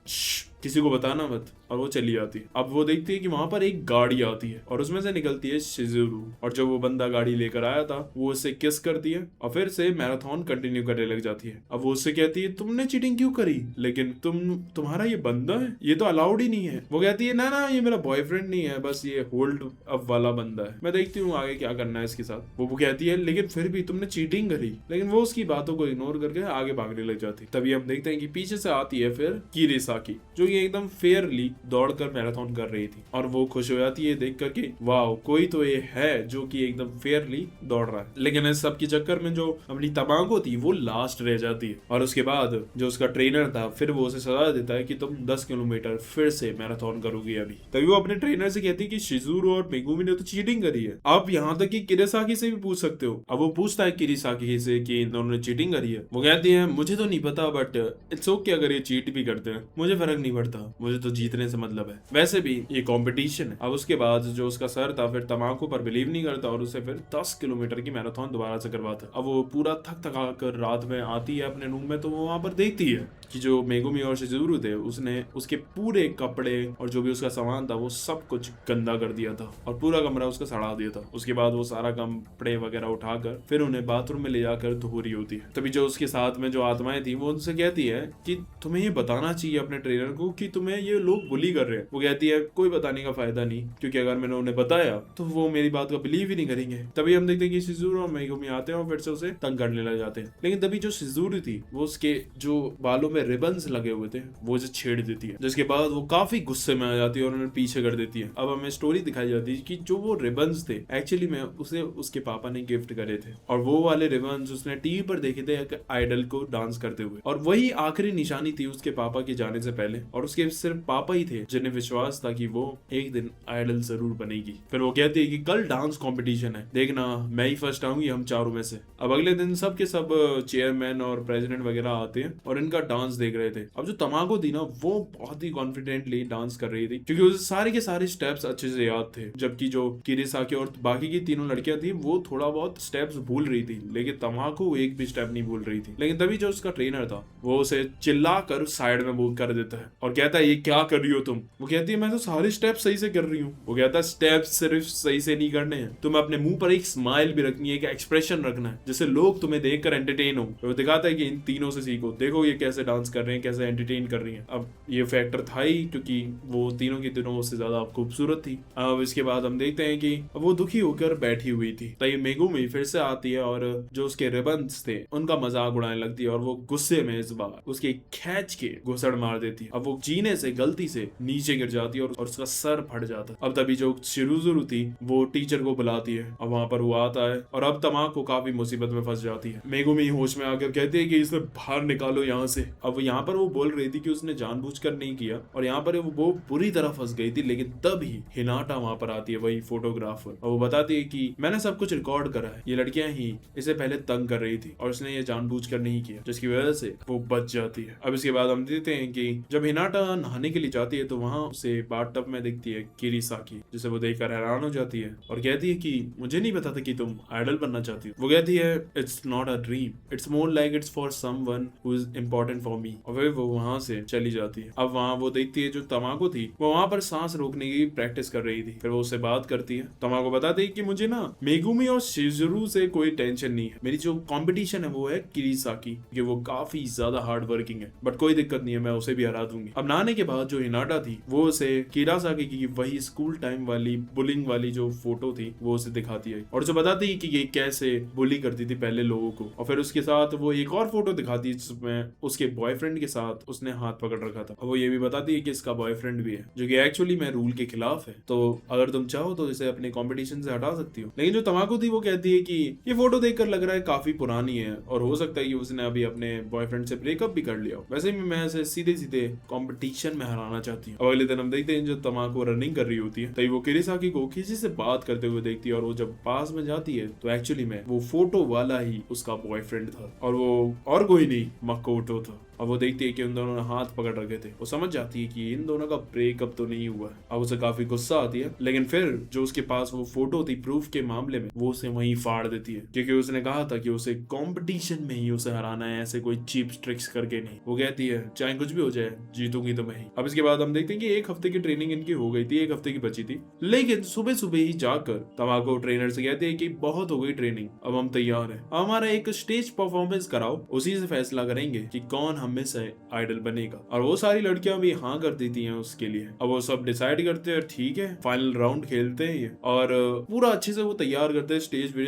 किसी को बताना मत, और वो चली जाती है। अब वो देखती है कि वहां पर एक गाड़ी आती है और उसमें से निकलती है शिजुरू, और जो वो बंदा गाड़ी लेकर आया था वो उससे किस करती है और फिर से मैराथन कंटिन्यू करने लग जाती है। अब वो उससे कहती है तुमने चीटिंग क्यों करी? लेकिन तुम्हारा ये बंदा है, ये तो अलाउड ही नहीं है। वो कहती है ना ना, ये मेरा बॉयफ्रेंड नहीं है, बस ये होल्ड अप वाला बंदा है, मैं देखती हूँ आगे क्या करना है इसके साथ। वो कहती है लेकिन फिर भी तुमने चीटिंग करी, लेकिन वो उसकी बातों को इग्नोर करके आगे भागने लग जाती। तभी हम देखते हैं कि पीछे से आती है फिर किरीसाकी, जो ये एकदम फेयरली दौड़कर मैराथन कर रही थी, और वो खुश हो जाती है देख करके, वाह कोई तो ये है जो कि एकदम फेयरली दौड़ रहा है। लेकिन इस सब के चक्कर में जो अपनी तमागो थी वो लास्ट रह जाती है, और उसके बाद जो उसका ट्रेनर था फिर वो उसे सलाह देता है कि तुम 10 किलोमीटर फिर से मैराथन करोगे अभी। तभी वो अपने ट्रेनर से कहती है कि शिजुरू और मेगुमी ने तो चीटिंग करी है, आप यहाँ तक कि किरीसाकी से भी पूछ सकते हो। अब वो पूछता है किरीसाकी से कि इन दोनों ने चीटिंग करी है। वो कहती है मुझे तो नहीं पता, बट इट्स ओके अगर ये चीट भी करते हैं, मुझे फर्क नहीं पड़ता, मुझे तो जीतने से मतलब है, वैसे भी ये कंपटीशन है। अब उसके बाद जो उसका सर था फिर तमागो पर बिलीव नहीं करता और उसे फिर 10 किलोमीटर की मैराथन दोबारा से करवाता है। अब वो पूरा थक थका कर रात में आती है अपने रूम में, तो वो वहां पर देखती है कि जो मेगुमी और शिजुरू थे उसने उसके पूरे कपड़े और जो भी उसका सामान था वो सब कुछ गंदा कर दिया था और पूरा कमरा उसका सड़ा दिया था। उसके बाद वो सारा कपड़े वगैरह उठाकर फिर उन्हें बाथरूम में ले जाकर धो रही होती है। तभी जो उसके साथ में जो आत्माएं थी वो उनसे कहती है कि तुम्हें ये बताना चाहिए अपने ट्रेनर को कि तुम्हें ये लोग बुली कर रहे हैं। वो कहती है कोई बताने का फायदा नहीं, क्योंकि अगर मैंने उन्हें बताया तो वो मेरी बात का बिलीव ही नहीं करेंगे। तभी हम देखते हैं कि शिजुरू और मेगुमी आते हैं और फिर से उसे तंग करने लग जाते हैं। लेकिन तभी जो शिजुरू थी वो उसके जो बालों में रिबन्स लगे हुए थे वो उसे छेड़ देती है, जिसके बाद वो काफी गुस्से में आ जाती है और उन्हें पीछे कर देती है। अब हमें स्टोरी दिखाई जाती है कि जो वो रिबन्स थे एक्चुअली में उसे उसके पापा ने गिफ्ट करे थे, और वो वाले रिबन्स उसने टीवी पर देखे थे एक आइडल को डांस करते हुए, और वही आखिरी निशानी थी उसके पापा के जाने से पहले, और उसके सिर्फ पापा ही थे जिन्हें विश्वास था कि वो एक दिन आइडल जरूर बनेगी। फिर वो कहती है कि कल डांस कंपटीशन है, देखना मैं ही फर्स्ट आऊंगी हम चारों में से। अब अगले दिन सब के सब चेयरमैन और प्रेसिडेंट वगैरह आते हैं और इनका डांस देख रहे थे। अब जो तमागो थी ना वो बहुत ही कॉन्फिडेंटली डांस कर रही थी क्योंकि उसे सारे के सारे स्टेप्स अच्छे से याद थे, जबकि जो किरीसाकी और बाकी की तीनों लड़कियां थी वो थोड़ा बहुत स्टेप्स भूल रही थी, लेकिन तमागो एक भी स्टेप नहीं भूल रही थी। लेकिन तभी जो उसका ट्रेनर था वो उसे चिल्ला कर साइड में मूव कर देता है और कहता है ये क्या कर रही हो तुम? वो कहती है मैं तो सारे स्टेप सही से कर रही हूँ। वो कहता है स्टेप सिर्फ सही से नहीं करने हैं, तुम्हें अपने मुंह पर एक स्माइल भी रखनी है, एक एक्सप्रेशन रखना है जिससे लोग तुम्हें देखकर एंटरटेन हो। वो दिखाता है कि इन तीनों से सीखो, देखो ये कैसे डांस कर रहे हैं, कैसे एंटरटेन कर रही हैं। अब ये फैक्टर था ही क्योंकि वो तीनों की तीनों उससे ज्यादा खूबसूरत थी। अब इसके बाद हम देखते हैं कि वो दुखी होकर बैठी हुई थी, तभी मेगुमी फिर से आती है और जो उसके रिबन्स थे उनका मजाक उड़ाने लगती है और वो गुस्से में इस बार उसके खींच के घुसड़ मार देती है। अब वो जीने से गलती से नीचे गिर जाती है और उसका सर फट जाता है। अब तभी जो शिरुजुरु थी वो टीचर को बुलाती है। अब वहां पर वो आता है और अब तमाको काफी मुसीबत में फंस जाती है। मेगुमी होश में आकर कहती है कि इसे बाहर निकालो यहाँ से। अब यहाँ पर वो बोल रही थी कि उसने जानबूझकर नहीं किया और यहाँ पर वो बुरी तरह फंस गई थी, लेकिन तब ही हिनाटा वहां पर आती है, वही फोटोग्राफर, और वो बताती है कि मैंने सब कुछ रिकॉर्ड करा है, ये लड़कियां ही इसे पहले तंग कर रही थी और उसने ये जानबूझकर नहीं किया, जिसकी वजह से वो बच जाती है। अब इसके बाद हम देखते हैं कि जब हिनाटा नहाने के लिए जाती है तो वहां उसे बाथटब में दिखती है किरीसाकी, जिसे वो देखकर हैरान हो जाती है और कहती है कि मुझे नहीं पता था कि तुम आइडल बनना चाहती हो। वो कहती है it's not a dream, it's more like it's for someone who is important for me. और फिर वो वहां से चली जाती है। अब वहां वो देखती है जो तमाको थी वो वहां पर सांस रोकने की प्रैक्टिस कर रही थी। फिर वो उससे बात करती है। तमाको बताती है कि मुझे ना मेगुमी और शिजुरु से कोई टेंशन नहीं है, मेरी जो कंपटीशन है वो है किरीसाकी, कि वो काफी ज्यादा हार्ड वर्किंग है, बट कोई दिक्कत नहीं है, मैं उसे भी हरा दूंगी। अब नहाने के बाद जो हिनाटा थी वो उसे किरासाकी की वही स्कूल टाइम वाली बुलिंग वाली जो फोटो थी वो उसे दिखाती है और जो बताती है कि ये कैसे बुली करती थी पहले लोगों को। और फिर उसके साथ वो एक और फोटो दिखाती है जिसमें उसके बॉयफ्रेंड के साथ उसने हाथ पकड़ रखा था। और वो ये भी बताती है कि इसका बॉयफ्रेंड भी है, जो कि एक्चुअली मैं रूल के खिलाफ है, तो अगर तुम चाहो तो इसे अपने कंपटीशन से हटा सकती हो। लेकिन जो तमाकू थी वो कहती है कि ये फोटो देखकर लग रहा है काफी पुरानी है और हो सकता है कि उसने अभी अपने बॉयफ्रेंड से ब्रेकअप भी कर लिया हो, वैसे भी मैं इसे सीधे सीधे कंपटीशन में हराना चाहती हूँ। अगले दिन हम देखते हैं जो तमाकू रनिंग कर रही होती है तभी वो किरीसाकी को किसी से बात करते हुए देखती है और वो जब पास में जाती है तो एक्चुअली में वो फोटो वाला ही उसका बॉयफ्रेंड था और वो और कोई नहीं मकोटो था। अब वो देखती है कि उन दोनों ने हाथ पकड़ रखे थे। वो समझ जाती है कि इन दोनों का ब्रेकअप तो नहीं हुआ है। अब उसे काफी गुस्सा आती है, लेकिन फिर जो उसके पास वो फोटो थी प्रूफ के मामले में वो उसे वहीं फाड़ देती है, क्योंकि उसने कहा था कि उसे कंपटीशन में ही उसे हराना है, ऐसे कोई चीप ट्रिक्स करके नहीं। वो कहती है चाहे कुछ भी हो जाए जीतूंगी तो मैं ही। अब इसके बाद हम देखते हैं कि एक हफ्ते की ट्रेनिंग इनकी हो गई थी, एक हफ्ते की बची थी, लेकिन सुबह सुबह ही जाकर तमाको ट्रेनर से कहते हैं कि बहुत हो गई ट्रेनिंग, अब हम तैयार हैं, हमारा एक स्टेज परफॉर्मेंस कराओ, उसी से फैसला करेंगे कि कौन हम में से आइडल बनेगा। और वो सारी लड़कियां भी हाँ कर देती हैं उसके लिए। अब वो सब डिसाइड करते हैं ठीक है फाइनल राउंड खेलते हैं ये, और पूरा अच्छे से वो तैयार करते हैं,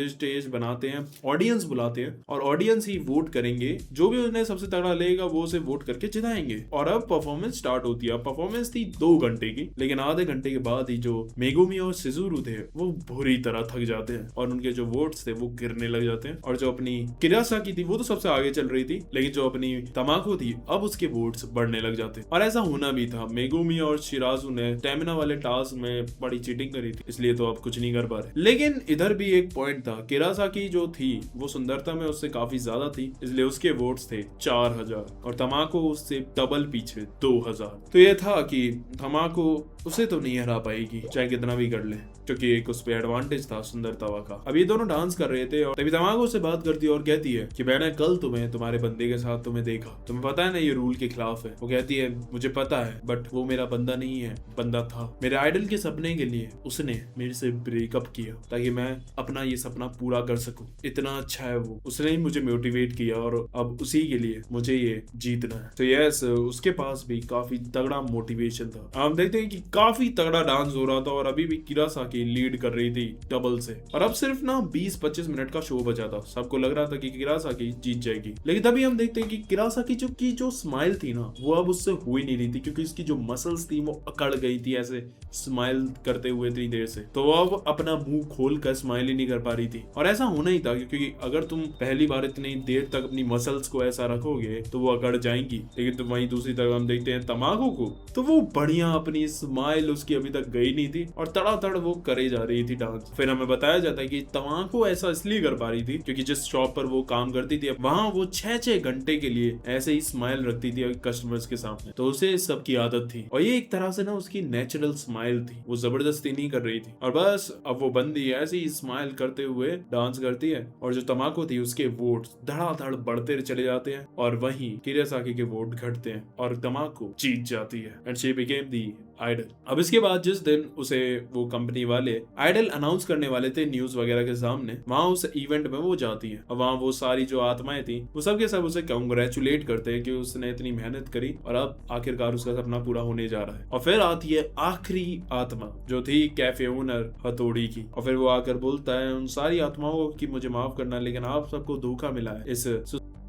स्टेज बनाते हैं, ऑडियंस बुलाते हैं और ऑडियंस ही वोट करेंगे, जो भी उन्हें सबसे तगड़ा लगेगा वो उसे वोट करके जिताएंगे। और अब परफॉर्मेंस स्टार्ट होती है। परफॉर्मेंस थी 2 घंटे की, लेकिन आधे घंटे के बाद ही जो मेगुमी और शिजुरु थे वो बुरी तरह थक जाते हैं और उनके जो वोट्स थे वो गिरने लग जाते हैं। और जो अपनी किरासाकी थी वो तो सबसे आगे चल रही थी, लेकिन जो अपनी तमाको थी अब उसके वोट्स बढ़ने लग जाते। और ऐसा होना भी था, मेगुमी और शिराजू ने स्टैमिना वाले टास्क में बड़ी चीटिंग करी थी, इसलिए तो अब कुछ नहीं कर पा रहे। लेकिन इधर भी एक पॉइंट था, किरासाकी जो थी वो सुंदरता में उससे काफी ज्यादा थी, इसलिए उसके वोट्स थे 4000 और तमाको उससे डबल पीछे 2000। तो ये था कि तमाको उसे तो नहीं हरा पाएगी चाहे कितना भी कर ले, क्योंकि एक उस पे एडवांटेज था सुंदरता का। अब ये दोनों डांस कर रहे थे और तभी तमाको से बात करती है और कहती है कि मैंने कल तुम्हारे बंदे के साथ तुम्हें देखा, तुम्हें पता है ना ये रूल के खिलाफ है। वो कहती है मुझे पता है, बट वो मेरा बंदा नहीं है, बंदा था। मेरे आइडल के सपने के लिए उसने मेरे से ब्रेकअप किया ताकि मैं अपना ये सपना पूरा कर सकूं। इतना अच्छा है वो, उसने ही मुझे मोटिवेट किया और अब उसी के लिए मुझे ये जीतना है। तो यस, उसके पास भी काफी तगड़ा मोटिवेशन था। हम देखते हैं कि काफी तगड़ा डांस हो रहा था और अभी भी किरासाकी लीड कर रही थी डबल से। और अब सिर्फ ना 20-25 मिनट का शो बचा था। सबको लग रहा था कि किरासाकी जीत जाएगी, लेकिन तभी हम देखते हैं कि किरासाकी की जो स्माइल थी ना वो अब उससे हो ही नहीं रही थी, क्योंकि उसकी जो मसल्स थी वो अकड़ गई थी ऐसे स्माइल करते हुए इतनी देर से। तो वो अब अपना मुंह खोल कर स्माइल ही नहीं कर पा रही थी। और ऐसा होना ही था, क्योंकि अगर तुम पहली बार इतनी देर तक अपनी मसल्स को ऐसा रखोगे तो वो अकड़ जाएंगी। लेकिन तो वहीं दूसरी तरफ हम देखते हैं तमाको को, तो वो बढ़िया अपनी स्माइल उसकी अभी तक गई नहीं थी और तड़ातड़ वो करे जा रही थी डांस। फिर हमें बताया जाता है कि तमाको ऐसा इसलिए कर पा रही थी क्योंकि जिस शॉप पर वो काम करती थी वहां वो 6-6 घंटे के लिए ऐसे ही स्माइल रखती थी कस्टमर्स के सामने, तो उसे इस सब की आदत थी और ये एक तरह से ना उसकी नेचुरल स्माइल थी, वो जबरदस्ती नहीं कर रही थी। और बस अब वो बंदी ऐसे ही स्माइल करते हुए डांस करती है और जो तमाको थी उसके वोट धड़ाधड़ बढ़ते चले जाते हैं और वहीं किरासाकी के वोट घटते हैं और तमाको जीत जाती है and she became the idol. अब इसके बाद जिस दिन उसे वो कंपनी वाले आइडल अनाउंस करने वाले थे न्यूज वगैरह के सामने, वहां उस इवेंट में वो जाती है और वहां वो सारी जो आत्माएं थी वो सब के सब उसे कांग्रेचुलेट करते हैं कि उसने इतनी मेहनत करी और अब आखिरकार उसका सपना पूरा होने जा रहा है। और फिर आती है आखिरी आत्मा जो थी कैफे ओनर हथौड़ी की, और फिर वो आकर बोलता है उन सारी आत्माओं की मुझे माफ करना, लेकिन आप सबको धोखा मिला है इस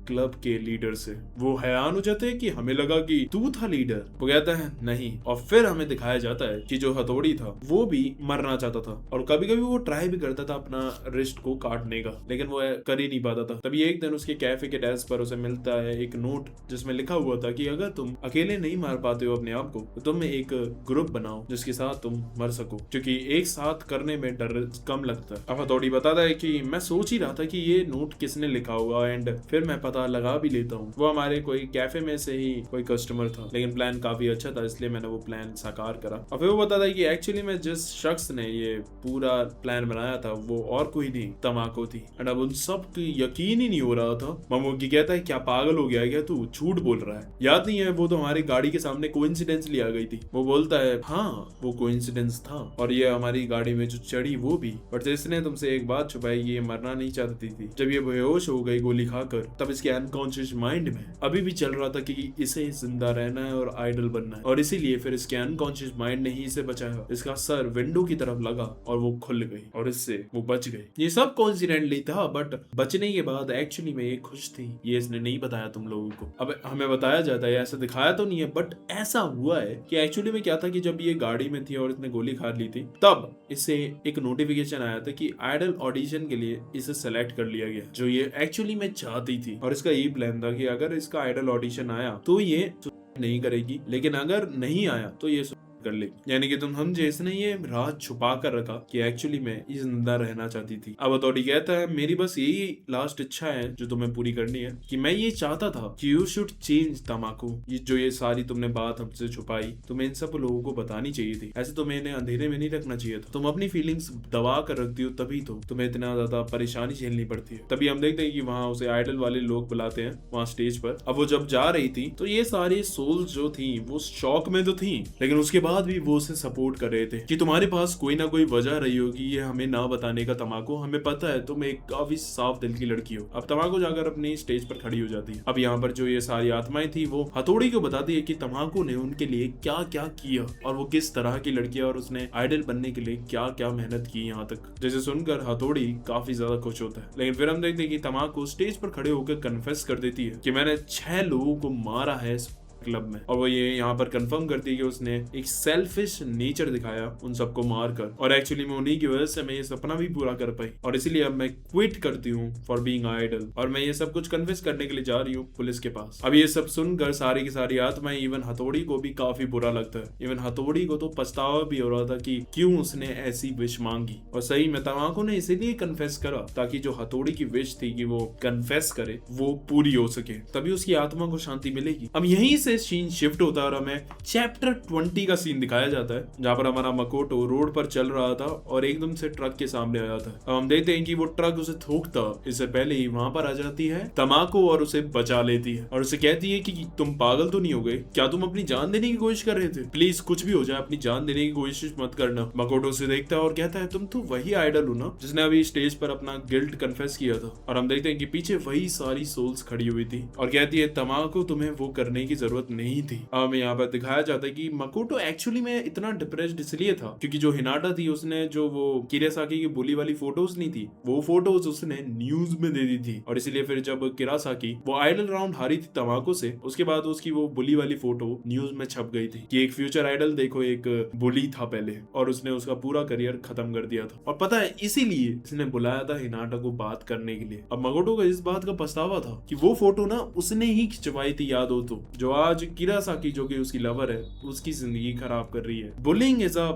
क्लब के लीडर से। वो हैरान हो जाते हैं कि हमें लगा कि तू था लीडर। वो कहता है नहीं, और फिर हमें दिखाया जाता है कि जो हथौड़ी था वो भी मरना चाहता था और कभी कभी वो ट्राई भी करता था अपना रिस्ट को काटने का, लेकिन वो कर ही नहीं पाता था। तभी एक दिन उसके कैफे के डेस्क पर उसे मिलता है एक नोट जिसमें लिखा हुआ था कि अगर तुम अकेले नहीं मार पाते हो अपने आप को तो तुम एक ग्रुप बनाओ जिसके साथ तुम मर सको, क्योंकि एक साथ करने में डर कम लगता है। अब हथौड़ी बताता है कि मैं सोच ही रहा था कि ये नोट किसने लिखा होगा एंड फिर मैं पता लगा भी लेता हूँ वो हमारे कोई कैफे में से ही कोई कस्टमर था, लेकिन प्लान काफी अच्छा था इसलिए मैंने वो प्लान साकार करा। और फिर वो बताता है कि एक्चुअली में जिस शख्स ने ये पूरा प्लान बनाया था वो और कोई नहीं तमाको थी। एंड अब उन सब की यकीन ही नहीं हो रहा था। मामूकी कहता है क्या पागल हो गया है क्या तू, झूठ बोल रहा है, याद नहीं है वो तो हमारी गाड़ी के सामने कोइंसिडेंसली आ गई थी। वो बोलता है हाँ वो कोइंसिडेंस था और ये हमारी गाड़ी में जो चढ़ी वो भी, बट इसने तुमसे एक बात छुपाई, ये मरना नहीं चाहती थी। जब ये बेहोश हो गई गोली खाकर तब इसके अनकॉन्शियस माइंड में अभी भी चल रहा था कि इसे जिंदा रहना है और आइडल बनना है, और इसीलिए फिर इसके अनकॉन्शियस माइंड ने ही इसे बचाया। इसका सर विंडो की तरफ लगा और वो खुल गई और इससे वो बच गई। ये सब कोइंसिडेंटली था, बट बचने के बाद एक्चुअली में ये खुश थी, ये इसने नहीं बताया तुम लोगों को। अब हमें बताया जाता है, ऐसा दिखाया तो नहीं है बट ऐसा हुआ है कि एक्चुअली में क्या था कि जब ये गाड़ी में थी और इसने गोली खा ली थी तब इसे एक नोटिफिकेशन आया था कि आइडल ऑडिशन के लिए इसे सेलेक्ट कर लिया गया, जो ये एक्चुअली में चाहती थी। और इसका यही प्लान था कि अगर इसका आइडल ऑडिशन आया तो ये नहीं करेगी, लेकिन अगर नहीं आया तो ये कर ले। यानी कि तुम समझे, इसने ये राज छुपा कर रखा कि एक्चुअली में ये जिंदा रहना चाहती थी। अब हथौड़ी कहता है मेरी बस यही लास्ट इच्छा है जो तुम्हें पूरी करनी है, कि मैं ये चाहता था कि यू शुड चेंज तमाकू। ये जो ये सारी तुमने बात हमसे छुपाई तुम्हें इन सब लोगों को बतानी चाहिए थी, ऐसे तुम्हें इन्हें अंधेरे में नहीं रखना चाहिए था। तुम अपनी फीलिंग्स दबा कर रखती हो तभी तो तुम्हें इतना ज्यादा परेशानी झेलनी पड़ती है। तभी हम देखते हैं कि वहां उसे आइडल वाले लोग बुलाते हैं वहां स्टेज पर। अब वो जब जा रही थी तो ये सारी सोल्स जो थी वो शॉक में तो थी, लेकिन उसके बाद भी वो उसे सपोर्ट कर रहे थे कि तुम्हारे पास कोई ना कोई वजह रही होगी ये हमें ना बताने का तमाकू, हमें पता है तुम एक काफी साफ दिल की लड़की हो। अब तमाकू जाकर अपनी स्टेज पर खड़ी हो जाती है। अब यहाँ पर जो ये सारी आत्माएं थी वो हथौड़ी को बताती है कि तमाकू ने उनके लिए क्या क्या किया और वो किस तरह की लड़की है और उसने आइडल बनने के लिए क्या क्या मेहनत की यहाँ तक। जैसे सुनकर हथौड़ी काफी ज्यादा खुश होता है, लेकिन फिर हम देखते हैं कि तमाकू स्टेज पर खड़े होकर कन्फेस कर देती है कि मैंने 6 लोगों को मारा है क्लब में, और वो ये यहाँ पर कंफर्म करती है कि उसने एक सेल्फिश नेचर दिखाया उन सबको मारकर, और एक्चुअली में उन्हीं की वजह से मैं ये सपना भी पूरा कर पाई, और इसीलिए अब मैं क्विट करती हूँ फॉर बीइंग आइडल, और मैं ये सब कुछ कन्फेस करने के लिए जा रही हूँ पुलिस के पास। अब ये सब सुनकर सारी की सारी आत्माएं, इवन हथौड़ी को भी काफी बुरा लगता है। इवन हथौड़ी को तो पछतावा भी हो रहा था कि क्यों उसने ऐसी विश मांगी, और सही में तमाकू ने इसीलिए कन्फेस करा ताकि जो हथौड़ी की विश थी कि वो कन्फेस करे वो पूरी हो सके, तभी उसकी आत्मा को शांति मिलेगी। अब यहीं से सीन शिफ्ट होता है और हमें चैप्टर 20 का सीन दिखाया जाता है, जहां पर हमारा मकोटो रोड पर चल रहा था और एकदम से ट्रक के सामने आ जाता है। अब हम देखते हैं कि वो ट्रक उसे ठोकता इससे पहले ही वहां पर आ जाती है तमाकू और उसे बचा लेती है और उसे कहती है कि तुम पागल तो नहीं हो गए, क्या तुम अपनी जान देने की कोशिश कर रहे थे? प्लीज कुछ भी हो जाए अपनी जान देने की कोशिश मत करना। मकोटो उसे देखता है और कहता है तुम तो वही आइडल हो ना जिसने अभी स्टेज पर अपना गिल्ट कन्फेस किया था। और हम देखते हैं कि पीछे वही सारी सोल्स खड़ी हुई थी और कहती है तमाकू तुम्हें वो करने की जरूरत नहीं थी। हमें यहाँ पर दिखाया जाता है कि मकोटो एक्चुअली में इतना डिप्रेस्ड इसलिए था क्योंकि जो हिनाटा थी उसने जो वो किरासाकी की बुली वाली फोटोज नहीं थी वो फोटोज उसने न्यूज में दे दी थी, और इसीलिए फिर जब किरासाकी वो आइडल राउंड हारी थी तमाकू से उसके बाद उसकी वो बुली वाली फोटो न्यूज में छप गई थी कि एक फ्यूचर आइडल देखो एक बुली था पहले और उसने उसका पूरा करियर खत्म कर दिया था। और पता है इसीलिए इसने बुलाया था हिनाटा को बात करने के लिए। अब मकोटो का इस बात का पछतावा था कि वो फोटो ना उसने ही खिंचवाई थी, याद हो तो, जो आज किरासाकी जो कि उसकी लवर है उसकी जिंदगी खराब कर रही है। बुलिंग इज अ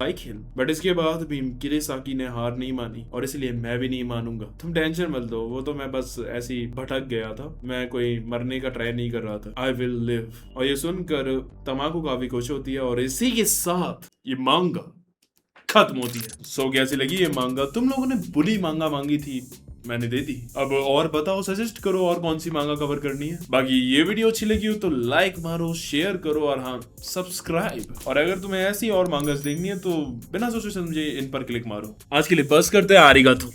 बट इसके बाद भी किरासाकी ने हार नहीं मानी और इसलिए मैं भी नहीं मानूंगा। तुम टेंशन मत लो, वो तो मैं बस ऐसे ही भटक गया था, मैं कोई मरने का ट्राई नहीं कर रहा था। I will live. और ये सुनकर तमाकू काफी खुश होती है और इसी के साथ ये मांगा खत्म होती है। सो कैसी लगी ये मांगा? तुम लोगों ने बुरी मांगा मांगी थी, मैंने दे दी। अब और बताओ, सजेस्ट करो और कौन सी मांगा कवर करनी है। बाकी ये वीडियो अच्छी लगी हो तो लाइक मारो, शेयर करो और हाँ सब्सक्राइब। और अगर तुम्हें ऐसी और मांगास देखनी है तो बिना सोचे समझे इन पर क्लिक मारो। आज के लिए बस करते हैं। आरिगातो।